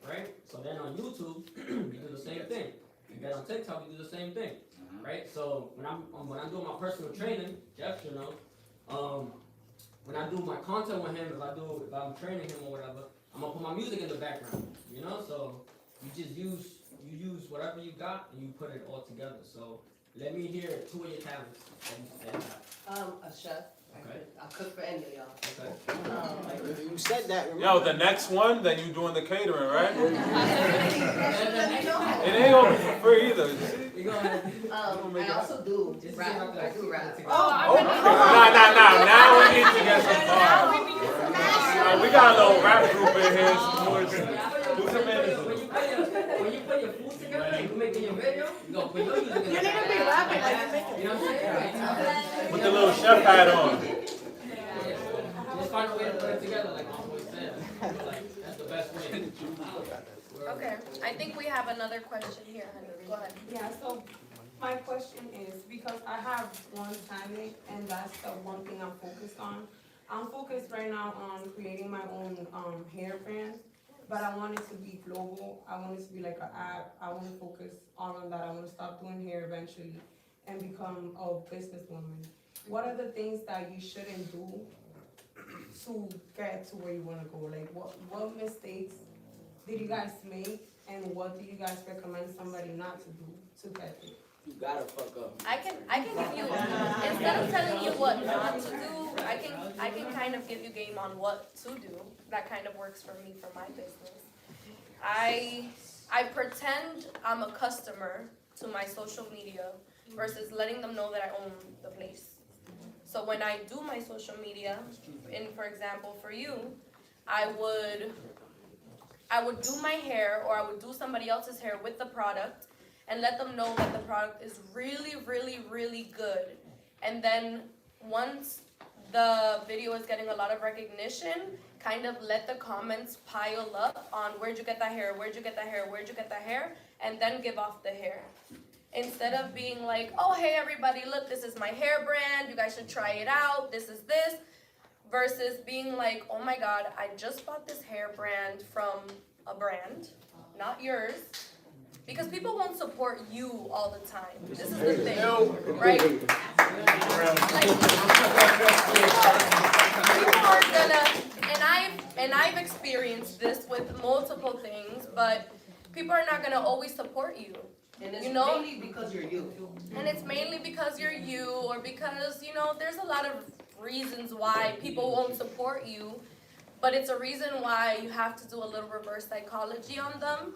right? So then on YouTube, we do the same thing. And then on TikTok, we do the same thing, right? So when I'm doing my personal training, Jeff, when I do my content with him, if I'm training him or whatever, I'm gonna put my music in the background, So you just use whatever you got and you put it all together. So let me hear 2 of your talents that you have. A chef. Okay. I'll cook for any of y'all. Okay. You said that. Yo, the next one, then you doing the catering, right? I It ain't gonna be for free either. I also do rap. I do rap. Nah. Now we need to get some bars. We got a little rap group in here. Do some When you put your food together, you making your video, you go put your music in the You need to be rapping like you're making. You know what I'm saying? Put the little chef hat on. Just find a way to put it together, like my boy said. Like, that's the best way. Okay, I think we have another question here, Henry. Go ahead. Yeah, so my question is, because I have one talent and that's the one thing I'm focused on. I'm focused right now on creating my own hair brand, but I want it to be global. I want it to be like an app. I want to focus on that. I want to stop doing hair eventually and become a businesswoman. What are the things that you shouldn't do to get to where you want to go? Like what mistakes did you guys make, and what do you guys recommend somebody not to do to get there? You gotta fuck up. I can give you, instead of telling you what not to do, I can kind of give you game on what to do. That kind of works for me for my business. I pretend I'm a customer to my social media versus letting them know that I own the place. So when I do my social media, for example, for you, I would do my hair or I would do somebody else's hair with the product and let them know that the product is really, really, really good. And then once the video is getting a lot of recognition, kind of let the comments pile up on where'd you get that hair, where'd you get that hair, where'd you get that hair, and then give off the hair. Instead of being like, oh, hey, everybody, look, this is my hair brand. You guys should try it out. This is this. Versus being like, oh my God, I just bought this hair brand from a brand, not yours. Because people won't support you all the time. This is the thing, right? People are gonna, and I've experienced this with multiple things, but people are not gonna always support you. And it's You know? mainly because you're you. And it's mainly because you're you, or because, there's a lot of reasons why people won't support you, but it's a reason why you have to do a little reverse psychology on them.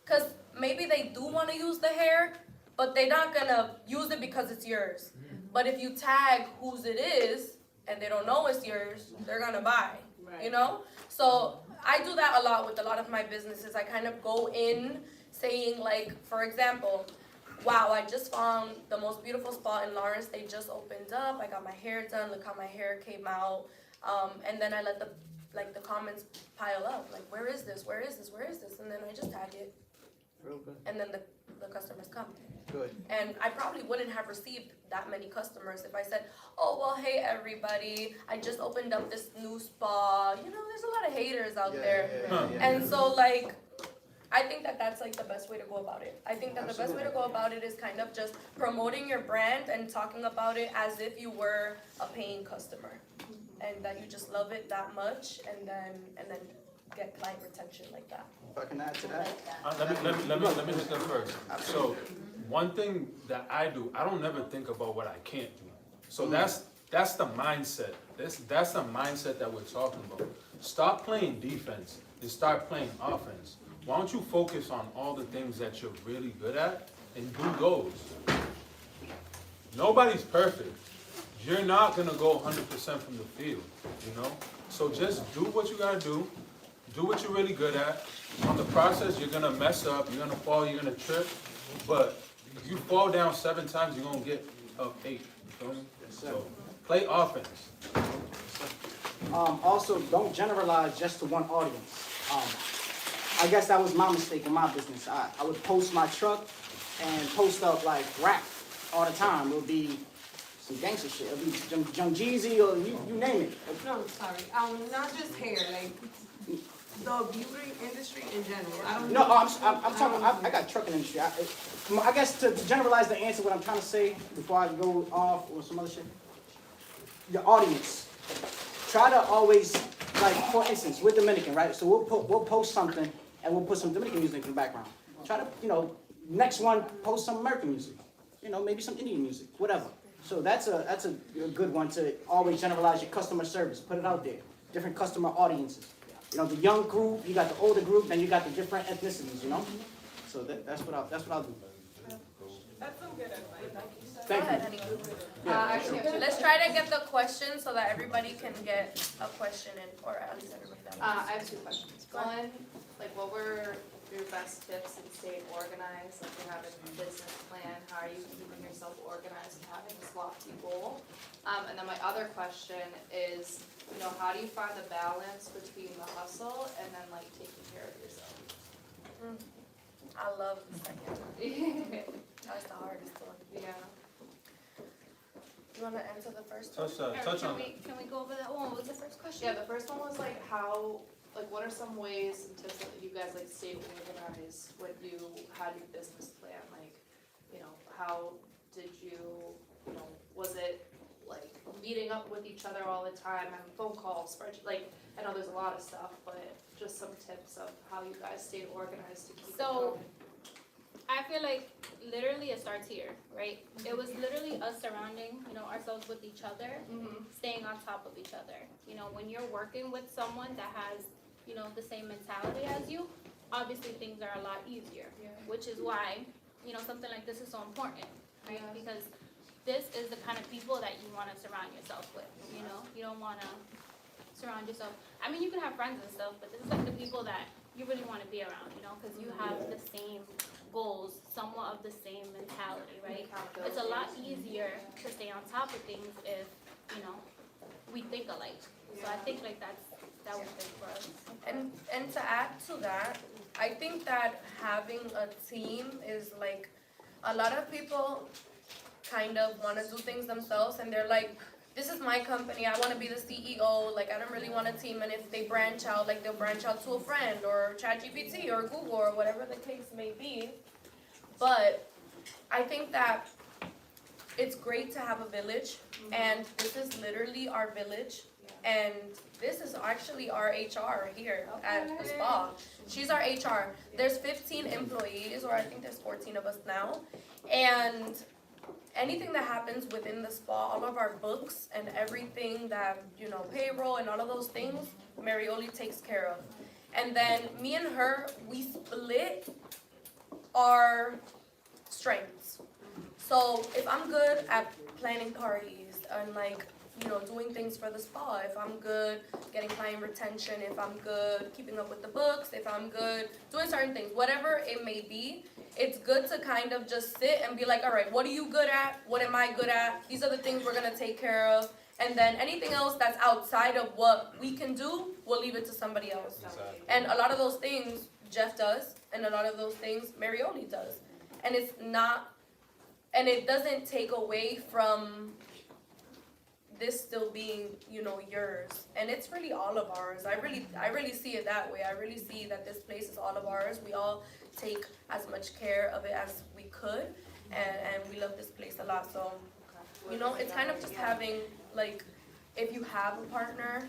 Because maybe they do want to use the hair, but they're not going to use it because it's yours. But if you tag whose it is, and they don't know it's yours, they're going to buy, So I do that a lot with a lot of my businesses. I kind of go in saying, like, for example, wow, I just found the most beautiful spot in Lawrence. They just opened up. I got my hair done. Look how my hair came out. And then I let the comments pile up. Like, where is this? Where is this? Where is this? And then I just tag it. Real good. And then the customers come. Good. And I probably wouldn't have received that many customers if I said, oh, well, hey, everybody, I just opened up this new spa. There's a lot of haters out there. And so, like, I think that that's like the best way to go about it. I think that the best way to go about it is kind of just promoting your brand and talking about it as if you were a paying customer, and that you just love it that much, and then get client retention like that. If I can add to that. Let me just go first. So, one thing that I do, I don't never think about what I can't do. So that's the mindset. That's the mindset that we're talking about. Stop playing defense and start playing offense. Why don't you focus on all the things that you're really good at and do those? Nobody's perfect. You're not gonna go 100% from the field, So just do what you gotta do. Do what you're really good at. On the process, you're gonna mess up, you're gonna fall, you're gonna trip. But if you fall down 7 times, you're gonna get up 8. You feel me? So play offense. Also, don't generalize just to one audience. I guess that was my mistake in my business. I would post my truck and post up like rap all the time. It would be some gangster shit. It would be Young Jeezy or you name it. No, sorry. Not just hair, like the beauty industry in general. I don't No, know. I'm talking. I got trucking industry. I guess to generalize the answer, what I'm trying to say before I go off or some other shit. Your audience. Try to always, like, for instance, we're Dominican, right? So we'll post something and we'll put some Dominican music in the background. Try to, next one, post some American music. Maybe some Indian music, whatever. So that's a good one to always generalize your customer service. Put it out there. Different customer audiences. The young group, you got the older group, then you got the different ethnicities, So that's what I'll do. That's some good advice. Thank Go ahead, honey. Let's try to get the question so that everybody can get a question in, or at least everybody that wants. I have 2 questions. One, What were your best tips in staying organized? Like, you have a business plan, how are you keeping yourself organized and having this lofty goal? And then my other question is, how do you find the balance between the hustle and then taking care of yourself? I love the second. That's the hardest one. Yeah. You want to answer the first Touch one? on that. Can we go over that one? What was the first question? Yeah, the first one was how, what are some ways and tips that you guys stay organized when you had your business plan? How did you, was it meeting up with each other all the time, having phone calls, spreadsheet, I know there's a lot of stuff, but just some tips of how you guys stayed organized to keep it going. I feel like literally it starts here, right? It was literally us surrounding, ourselves with each other, staying on top of each other. When you're working with someone that has, the same mentality as you, obviously things are a lot easier, which is why, something like this is so important, right? Because this is the kind of people that you want to surround yourself with, You don't want to surround yourself. I mean, you can have friends and stuff, but this is the people that you really want to be around, because you have the same goals, somewhat of the same mentality, right? It's a lot easier to stay on top of things if, we think alike. So I think that was big for us. And to add to that, I think that having a team is a lot of people kind of want to do things themselves, and they're like, this is my company, I want to be the CEO, like I don't really want a team, and if they branch out, like they'll branch out to a friend or ChatGPT or Google or whatever the case may be. But I think that it's great to have a village, and this is literally our village, and this is actually our HR here at the spa. She's our HR. There's 15 employees, or I think there's 14 of us now, and anything that happens within the spa, all of our books and everything that, you know, payroll and all of those things, Marioli takes care of. And then me and her, we split our strengths. So if I'm good at planning parties and like, you know, doing things for the spa, if I'm good getting client retention, if I'm good keeping up with the books, if I'm good doing certain things, whatever it may be, it's good to kind of just sit and be like, all right, what are you good at? What am I good at? These are the things we're gonna take care of. And then anything else that's outside of what we can do, we'll leave it to somebody else. Exactly. And a lot of those things Jeff does, and a lot of those things Marioli does. And it's not, and it doesn't take away from this still being, you know, yours. And it's really all of ours. I really see it that way. I really see that this place is all of ours. We all take as much care of it as we could, and we love this place a lot. So, you know, it's kind of just having, like, if you have a partner,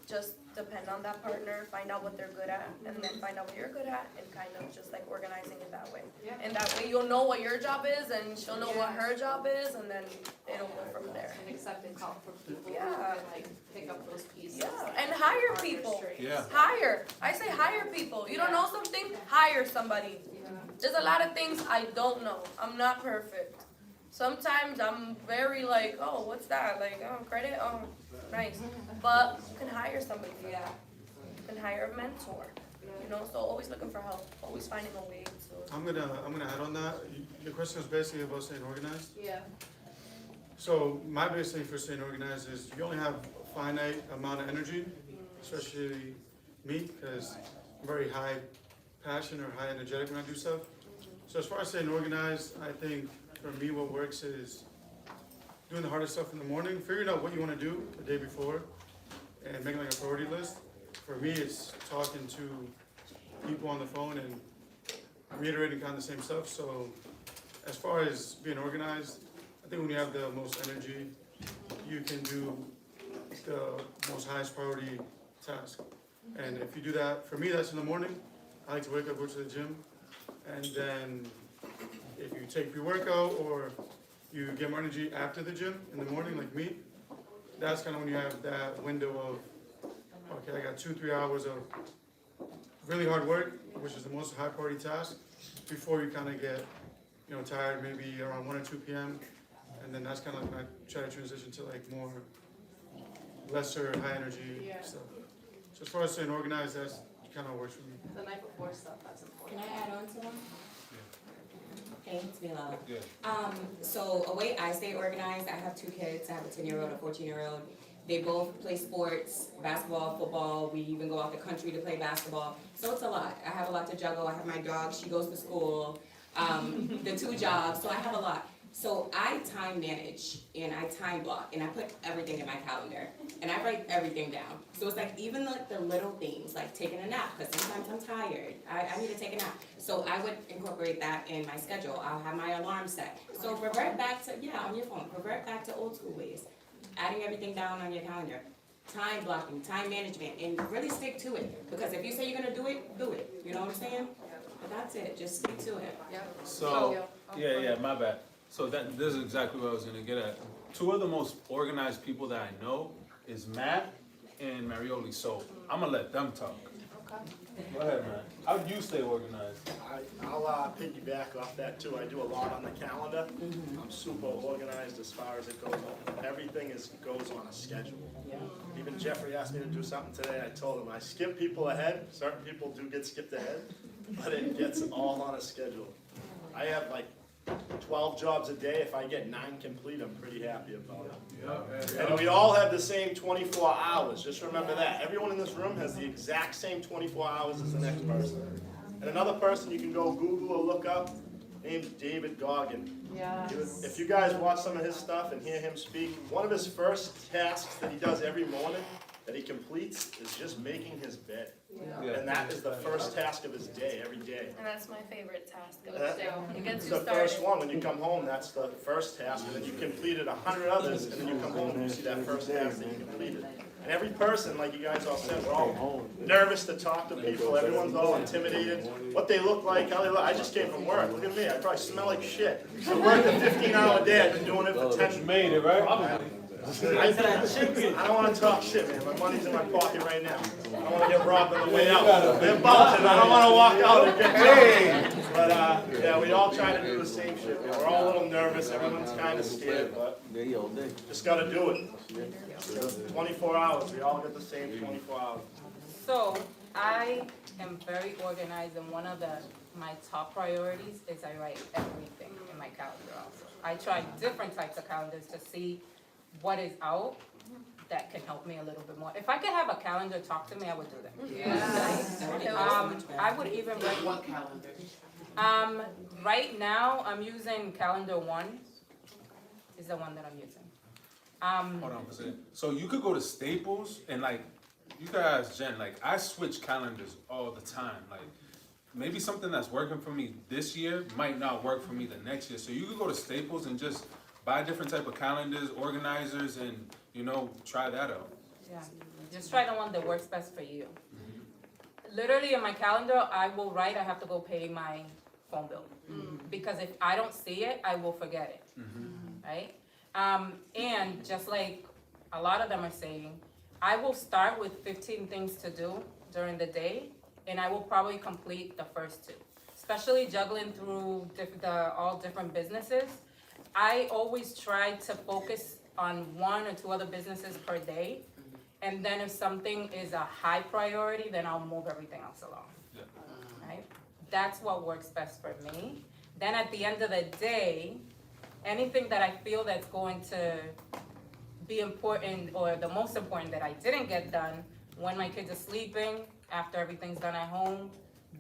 just depend on that partner, find out what they're good at, and then find out what you're good at, and kind of just like organizing it that way. And that way you'll know what your job is, and she'll know what her job is, and then it'll go from there. And accept and call for people who Yeah. can like pick up those pieces. Yeah, and hire people. Yeah. Hire. I say hire people. You don't know something? Hire somebody. There's a lot of things I don't know. I'm not perfect. Sometimes I'm very like, oh, what's that? Like, oh, credit? Oh, nice. But you can hire somebody for that. You can hire a mentor. You know, so always looking for help. Always finding a way to. I'm gonna add on that. Your question was basically about staying organized. Yeah. So my biggest thing for staying organized is you only have a finite amount of energy, especially me, because I'm very high passion or high energetic when I do stuff. So as far as staying organized, I think for me what works is doing the hardest stuff in the morning, figuring out what you want to do the day before, and making like a priority list. For me, it's talking to people on the phone and reiterating kind of the same stuff. So as far as being organized, I think when you have the most energy, you can do the most highest priority task. And if you do that, for me, that's in the morning. I like to wake up, go to the gym, and then if you take pre-workout or you get more energy after the gym in the morning, like me, that's kind of when you have that window of, okay, I got 2-3 hours of really hard work, which is the most high priority task, before you kind of get, you know, tired, maybe around 1 or 2 p.m. And then that's kind of like when I try to transition to like more lesser high energy stuff. So as far as staying organized, that's kind of works for me. The night before stuff, that's important. Can I add on to them? Hey, it's Mila. Good. So a way I stay organized, I have 2 kids. I have a 10-year-old, a 14-year-old. They both play sports, basketball, football. We even go out the country to play basketball. So it's a lot. I have a lot to juggle. I have my dog, she goes to school, the 2 jobs, so I have a lot. So I time manage and I time block and I put everything in my calendar and I write everything down. So it's like even like the little things, like taking a nap, because sometimes I'm tired. I need to take a nap. So I would incorporate that in my schedule. I'll have my alarm set. So revert back to, on your phone, revert back to old school ways. Adding everything down on your calendar. Time blocking, time management, and really stick to it. Because if you say you're gonna do it, do it. You know what I'm saying? But that's it, just stick to it. So, yeah, my bad. So this is exactly what I was gonna get at. 2 of the most organized people that I know is Matt and Marioli. So I'm gonna let them talk. Go ahead, man. How do you stay organized? I'll piggyback off that too. I do a lot on the calendar. I'm super organized as far as it goes. Everything goes on a schedule. Even Jeffrey asked me to do something today. I told him I skip people ahead. Certain people do get skipped ahead, but it gets all on a schedule. I have like 12 jobs a day. If I get 9 complete, I'm pretty happy about it. And we all have the same 24 hours. Just remember that. Everyone in this room has the exact same 24 hours as the next person. And another person you can go Google or look up, named David Goggin. Yes. If you guys watch some of his stuff and hear him speak, one of his first tasks that he does every morning that he completes is just making his bed. Yeah. And that is the first task of his day, every day. And that's my favorite task of That- the day. It gets It's you the started. first one, when you come home, that's the first task, and then you completed 100 others, and then you come home and you see that first task that you completed. And every person, like you guys all said, we're all nervous to talk to people, everyone's all intimidated, what they look like, how they look. I just came from work, look at me, I probably smell like shit. I worked a 15-hour day, I've been doing it for 10 years. Made it, right? I don't wanna talk shit, man, my money's in my pocket right now. I don't wanna get robbed on the way out. They're bouncing, I don't wanna walk out and get robbed. But, yeah, we all try to do the same shit, man. We're all a little nervous, everyone's kinda scared, but just gotta do it. 24 hours, we all get the same 24 hours. So I am very organized, and one of my top priorities is I write everything in my calendar also. I try different types of calendars to see what is out that can help me a little bit more. If I could have a calendar talk to me, I would do that. Yes. I would even write. What calendar? Right now, I'm using Calendar One, is the one that I'm using. Hold on for a second. So you could go to Staples and like, you could ask Jen, like I switch calendars all the time. Like maybe something that's working for me this year might not work for me the next year. So you could go to Staples and just buy different type of calendars, organizers, and you know, try that out. Yeah, just try the one that works best for you. Literally in my calendar, I will write, I have to go pay my phone bill. Because if I don't see it, I will forget it, right? And just like a lot of them are saying, I will start with 15 things to do during the day, and I will probably complete the first 2. Especially juggling through all different businesses. I always try to focus on 1 or 2 other businesses per day. And then if something is a high priority, then I'll move everything else along. Yeah. Right? That's what works best for me. Then at the end of the day, anything that I feel that's going to be important or the most important that I didn't get done when my kids are sleeping, after everything's done at home,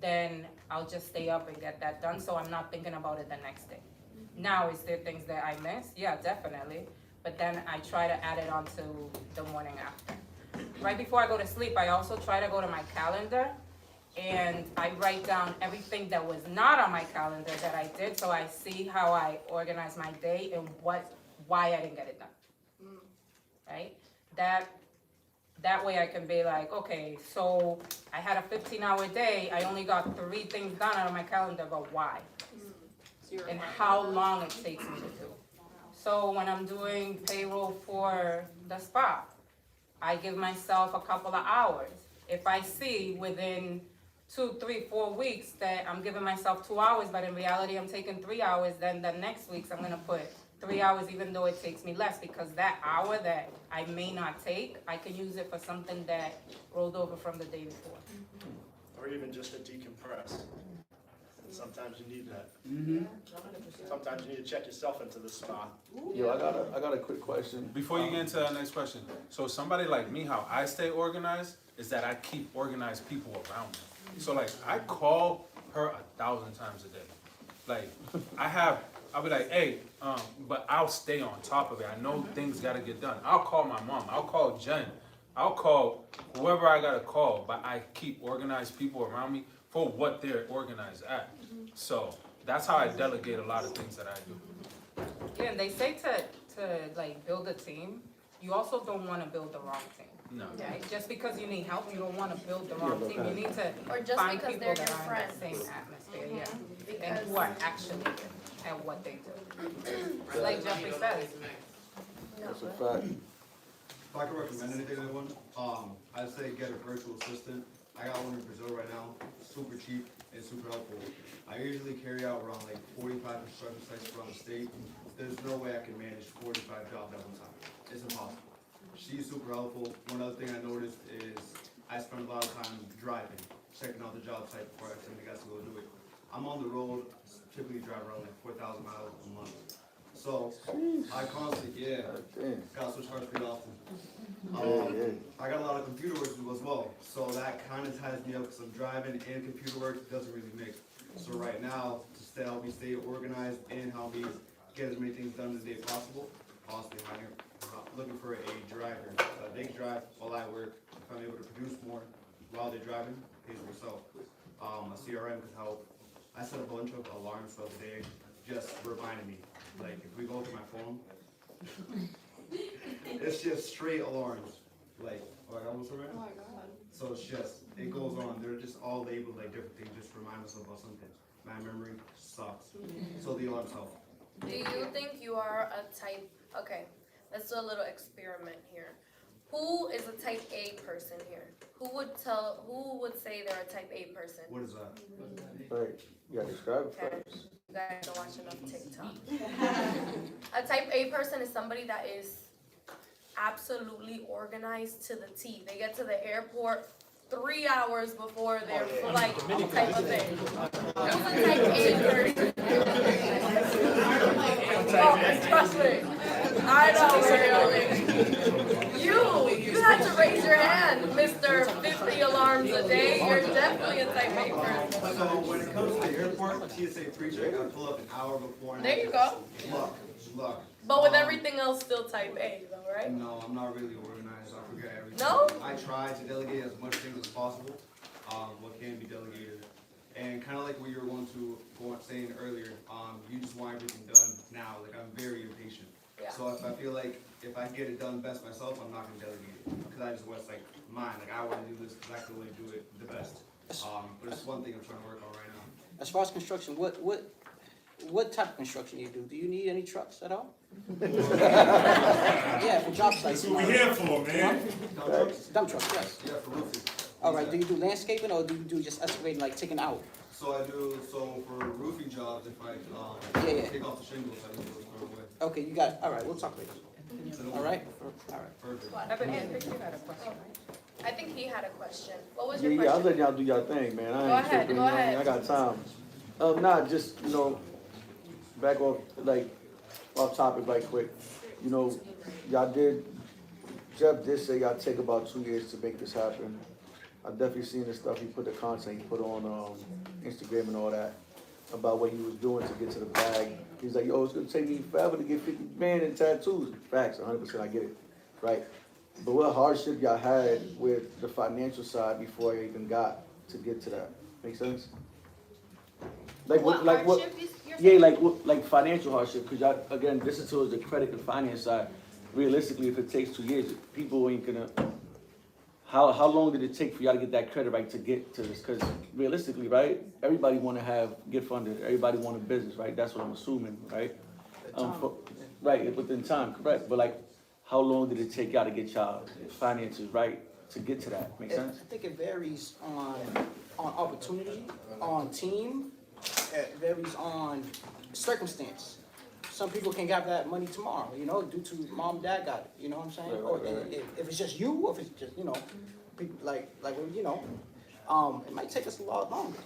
then I'll just stay up and get that done so I'm not thinking about it the next day. Now, is there things that I miss? Yeah, definitely. But then I try to add it on to the morning after. Right before I go to sleep, I also try to go to my calendar and I write down everything that was not on my calendar that I did, so I see how I organize my day and why I didn't get it done. Right? That way I can be like, okay, so I had a 15-hour day, I only got 3 things done out of my calendar, but why? And how long it takes me to do. So when I'm doing payroll for the spa, I give myself a couple of hours. If I see within 2, 3, 4 weeks that I'm giving myself 2 hours, but in reality I'm taking 3 hours, then the next week's I'm gonna put 3 hours even though it takes me less, because that hour that I may not take, I can use it for something that rolled over from the day before. Or even just to decompress. Sometimes you need that. Sometimes you need to check yourself into the spot. Yo, I got a quick question. Before you get into that next question, so somebody like me, how I stay organized is that I keep organized people around me. So like I call her 1,000 times a day. Like I'll be like, hey, but I'll stay on top of it. I know things gotta get done. I'll call my mom. I'll call Jen. I'll call whoever I gotta call, but I keep organized people around me for what they're organized at. So that's how I delegate a lot of things that I do. Yeah, and they say to like build a team, you also don't want to build the wrong team. No. Right? Just because you need help, you don't want to build the wrong team. You need to Or just find because people they're that your are in the friends. same atmosphere, yeah. And Because- who are actually good at what they do. Like Jeffrey says. That's a fact. If I could recommend anything to anyone, I'd say get a virtual assistant. I got one in Brazil right now, super cheap and super helpful. I usually carry out around like 45 construction sites around the state. There's no way I can manage 45 jobs at one time. It's impossible. She's super helpful. One other thing I noticed is I spend a lot of time driving, checking out the job site before I send the guys to go do it. I'm on the road, typically drive around like 4,000 miles a month. So I constantly, gotta switch cars pretty often. I got a lot of computer work to do as well, so that kind of ties me up because I'm driving and computer work doesn't really mix. So right now, to help me stay organized and help me get as many things done in the day possible, honestly, I'm looking for a driver. They can drive while I work. If I'm able to produce more while they're driving, pays for itself. A CRM could help. I set a bunch of alarms throughout the day, just reminding me. Like, if we go through my phone, it's just straight alarms. Like, oh, I got one already? Oh my god. So it's just, it goes on. They're just all labeled like different things, just remind us about something. My memory sucks. So the alarms help. Do you think you are a type, okay, let's do a little experiment here. Who is a type A person here? Who would say they're a type A person? What is that? Right, you gotta describe it Okay. first. You guys don't watch enough TikTok. A type A person is somebody that is absolutely organized to the T. They get to the airport 3 hours before their flight, type of thing. Who's a type A person? Oh, trust me. I know, really. You had to raise your hand, Mr. 50 alarms a day. You're definitely a type A person. So when it comes to the airport, TSA pre-check, I pull up an hour before. There you go. Luck. But with everything else, still type A, though, right? No, I'm not really organized. I forget everything. No? I try to delegate as much things as possible. What can be delegated, and kind of like what you were saying earlier. You just want everything done now. Like, I'm very impatient. Yeah. So if I feel like if I get it done best myself, I'm not gonna delegate it because I just want like mine. Like, I want to do this because I can only do it the best. But it's one thing I'm trying to work on right now. As far as construction, what type of construction do you do? Do you need any trucks at all? Yeah, for job sites. That's what we're here for, man. Dump trucks, yes. Yeah, for roofing. All right, do you do landscaping or do you do just excavating, like taking out? So I do, for roofing jobs, if I Yeah. take off the shingles, I just throw it away. Okay, you got it. All right, we'll talk later. All right? All right. Perfect. I think he had a question. What was Yeah, your yeah, I'll question? let y'all do y'all thing, man. Go I ain't ahead, tripping, go you know what I mean? ahead. I got time. Nah, just, back off, off topic right quick. Jeff did say y'all take about 2 years to make this happen. I've definitely seen the stuff he put, the content he put on Instagram and all that, about what he was doing to get to the bag. He's like, yo, it's gonna take me forever to get 50 grand in tattoos. Facts, 100%, I get it, right? But what hardship y'all had with the financial side before you even got to get to that? Make sense? Like financial hardship, because y'all, again, this is towards the credit and finance side. Realistically, if it takes 2 years, people ain't gonna, how long did it take for y'all to get that credit right to get to this? Because realistically, right, everybody wanna get funded, everybody want a business, right? That's what I'm assuming, right? Right, within time, correct, but how long did it take y'all to get y'all finances right to get to that? Make sense? I think it varies on opportunity, on team, it varies on circumstance. Some people can get that money tomorrow, due to mom and dad got it, you know what I'm saying? Right, Or right. if it's just you, or if it's just, people it might take us a lot longer.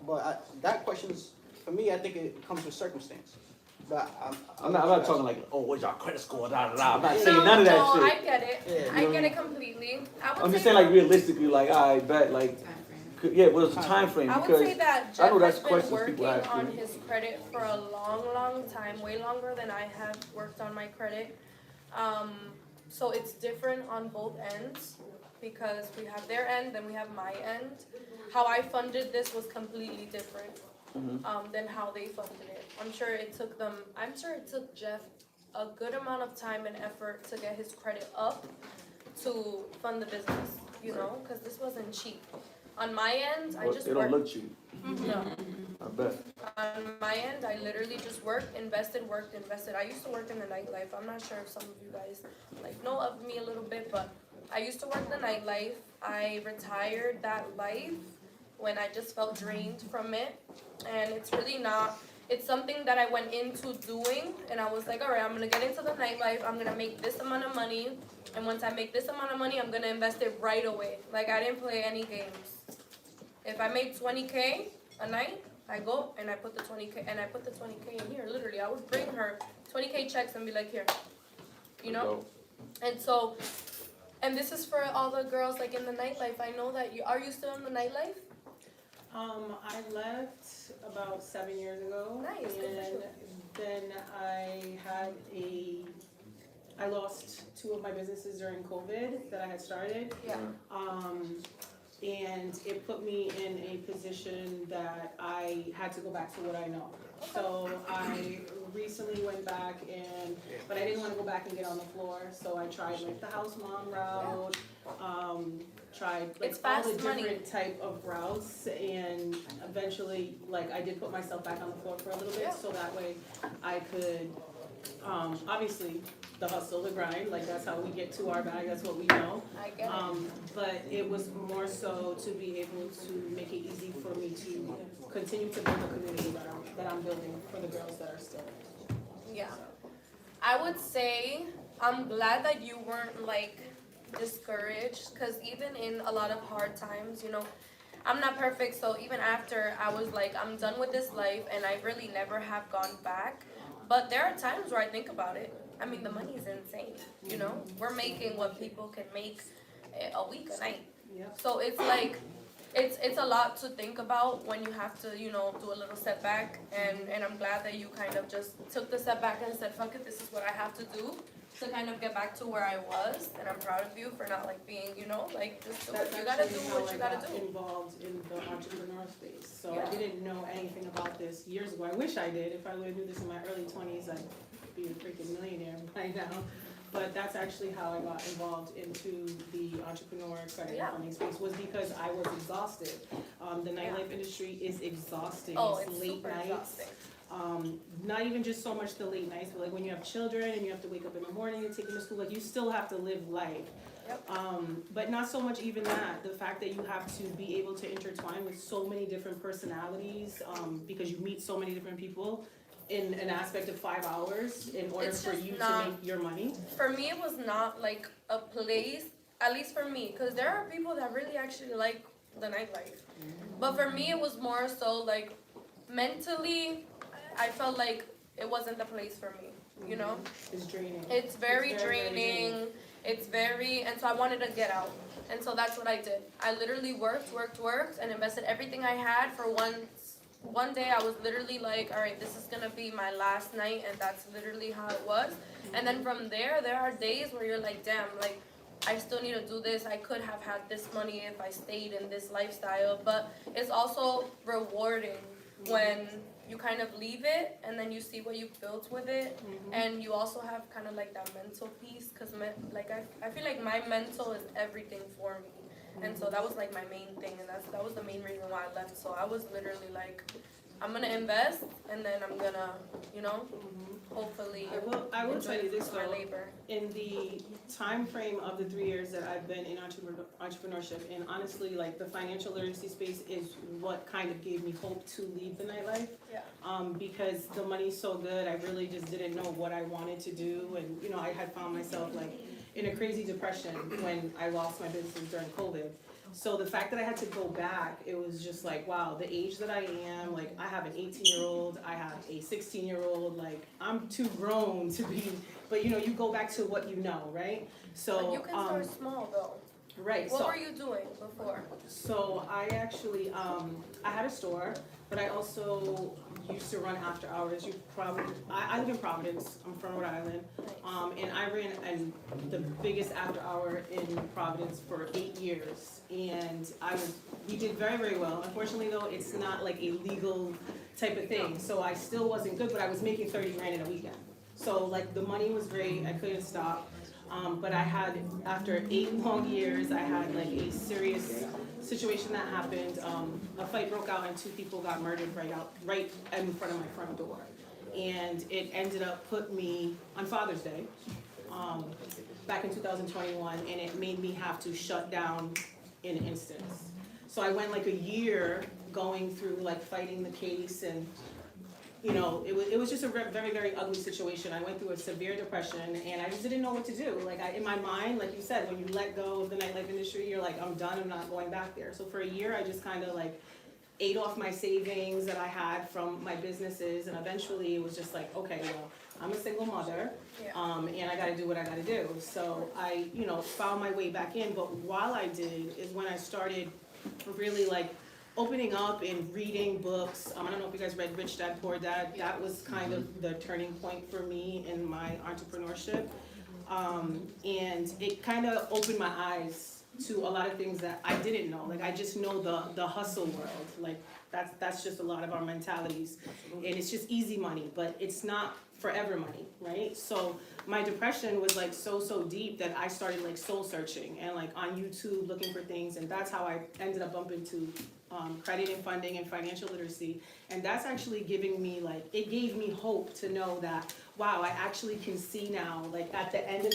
But that question is, for me, I think it comes with circumstance. But I'm not talking what's your credit score, da da da. I'm not saying none of that shit. I get it. Yeah. I get it completely. I'm just saying realistically, I bet what's the time frame? I would Because say that I Jeff know that's has been questions working people ask. on his credit for a long time, way longer than I have worked on my credit. So it's different on both ends because we have their end, then we have my end. How I funded this was completely different than how they funded it. I'm sure it took Jeff a good amount of time and effort to get his credit up to fund the business, because this wasn't cheap. On my end, I just It don't look cheap. No. I bet. On my end, I literally just worked, invested. I used to work in the nightlife. I'm not sure if some of you guys know of me a little bit, but I used to work the nightlife. I retired that life when I just felt drained from it. And it's really not, it's something that I went into doing, and I was like, all right, I'm gonna get into the nightlife. I'm gonna make this amount of money. And once I make this amount of money, I'm gonna invest it right away. I didn't play any games. If I made 20K a night, I go and I put the 20K in here. Literally, I would bring her 20K checks and be like, here, And so, and this is for all the girls in the nightlife. I know that are you still in the nightlife? I left about 7 years ago. Nice, good for And you. then I lost 2 of my businesses during COVID that I had started. Yeah. And it put me in a position that I had to go back to what I know. So I recently went back but I didn't want to go back and get on the floor, so I tried like the house mom route, tried like It's all fast the money. different type of routes, and eventually, like, I did put myself back on the floor for a little bit, Yeah. so that way I could, obviously, the hustle, the grind, like that's how we get to our bag, that's what we know. I get it. But it was more so to be able to make it easy for me to continue to build the community that I'm building for the girls that are still. Yeah. I would say I'm glad that you weren't like discouraged, because even in a lot of hard times, you know, I'm not perfect, so even after I was like, I'm done with this life and I really never have gone back. But there are times where I think about it. I mean, the money is insane, you know? We're making what people can make a week, a night. So it's like, it's a lot to think about when you have to, you know, do a little setback. And I'm glad that you kind of just took the setback and said, fuck it, this is what I have to do to kind of get back to where I was. And I'm proud of you for not like being, you know, like just do it. You gotta do what you gotta do. That's actually how I got involved in the entrepreneur space. So Yeah. I didn't know anything about this years ago. I wish I did. If I would have knew this in my early 20s, I'd be a freaking millionaire by now. But that's actually how I got involved into the entrepreneur credit Yeah. funding space, was because I was exhausted. The nightlife industry is exhausting. Oh, It's it's late super nights. exhausting. Not even just so much the late nights, but like when you have children and you have to wake up in the morning and take them to school, like you still have to live life. Yep. But not so much even that, the fact that you have to be able to intertwine with so many different personalities, because you meet so many different people in an aspect of 5 hours in order It's for just you not- to make your money. For me, it was not like a place, at least for me, because there are people that really actually like the nightlife. But for me, it was more so like mentally, I felt like it wasn't the place for me, you know? It's draining. It's very It's very, very draining. It's very, and so I wanted to get out. And so that's what I did. I literally worked, and invested everything I had for one day. I was literally like, all right, this is gonna be my last night, and that's literally how it was. And then from there are days where you're like, damn, like, I still need to do this. I could have had this money if I stayed in this lifestyle. But it's also rewarding when you kind of leave it and then you see what you built with it, and you also have kind of like that mental peace, because like I feel like my mental is everything for me, and so that was like my main thing, and that was the main reason why I left. So I was literally like, I'm gonna invest, and then I'm gonna, you know, hopefully I will tell you this my though, labor. in the time frame of the 3 years that I've been in entrepreneurship, and honestly, like the financial literacy space is what kind of gave me hope to leave the nightlife. Yeah. Because the money's so good, I really just didn't know what I wanted to do, and you know, I had found myself like in a crazy depression when I lost my business during COVID. So the fact that I had to go back, it was just like, wow, the age that I am, like I have an 18-year-old, I have a 16-year-old, like I'm too grown to be, but you know, you go back to what you know, right? So, But you can start small though. right, What so- were you doing before? So I actually, I had a store, but I also used to run after hours. You probably, I live in Providence, I'm from Rhode Island. And I ran the biggest after hour in Providence for 8 years. And we did very, very well. Unfortunately though, it's not like a legal type of thing. So I still wasn't good, but I was making 30 grand in a weekend. So like the money was great, I couldn't stop. But I had, after 8 long years, I had like a serious situation that happened. A fight broke out and 2 people got murdered right in front of my front door. And it ended up put me on Father's Day, back in 2021, and it made me have to shut down in an instance. So I went like a year going through like fighting the case, and you know, it was just a very, very ugly situation. I went through a severe depression, and I just didn't know what to do. Like in my mind, like you said, when you let go of the nightlife industry, you're like, I'm done, I'm not going back there. So for a year, I just kind of like ate off my savings that I had from my businesses, and eventually it was just like, okay, well, I'm a single mother, and I gotta do what I gotta do. So I, you know, found my way back in, but while I did is when I started really like opening up and reading books. I don't know if you guys read Rich Dad Poor Dad. That was kind of the turning point for me in my entrepreneurship. And it kind of opened my eyes to a lot of things that I didn't know. Like I just know the hustle world. Like that's just a lot of our mentalities. And it's just easy money, but it's not forever money, right? So my depression was like so deep that I started like soul searching and like on YouTube looking for things, and that's how I ended up bumping to credit and funding and financial literacy. And that's actually giving me like, it gave me hope to know that, wow, I actually can see now, like at the end of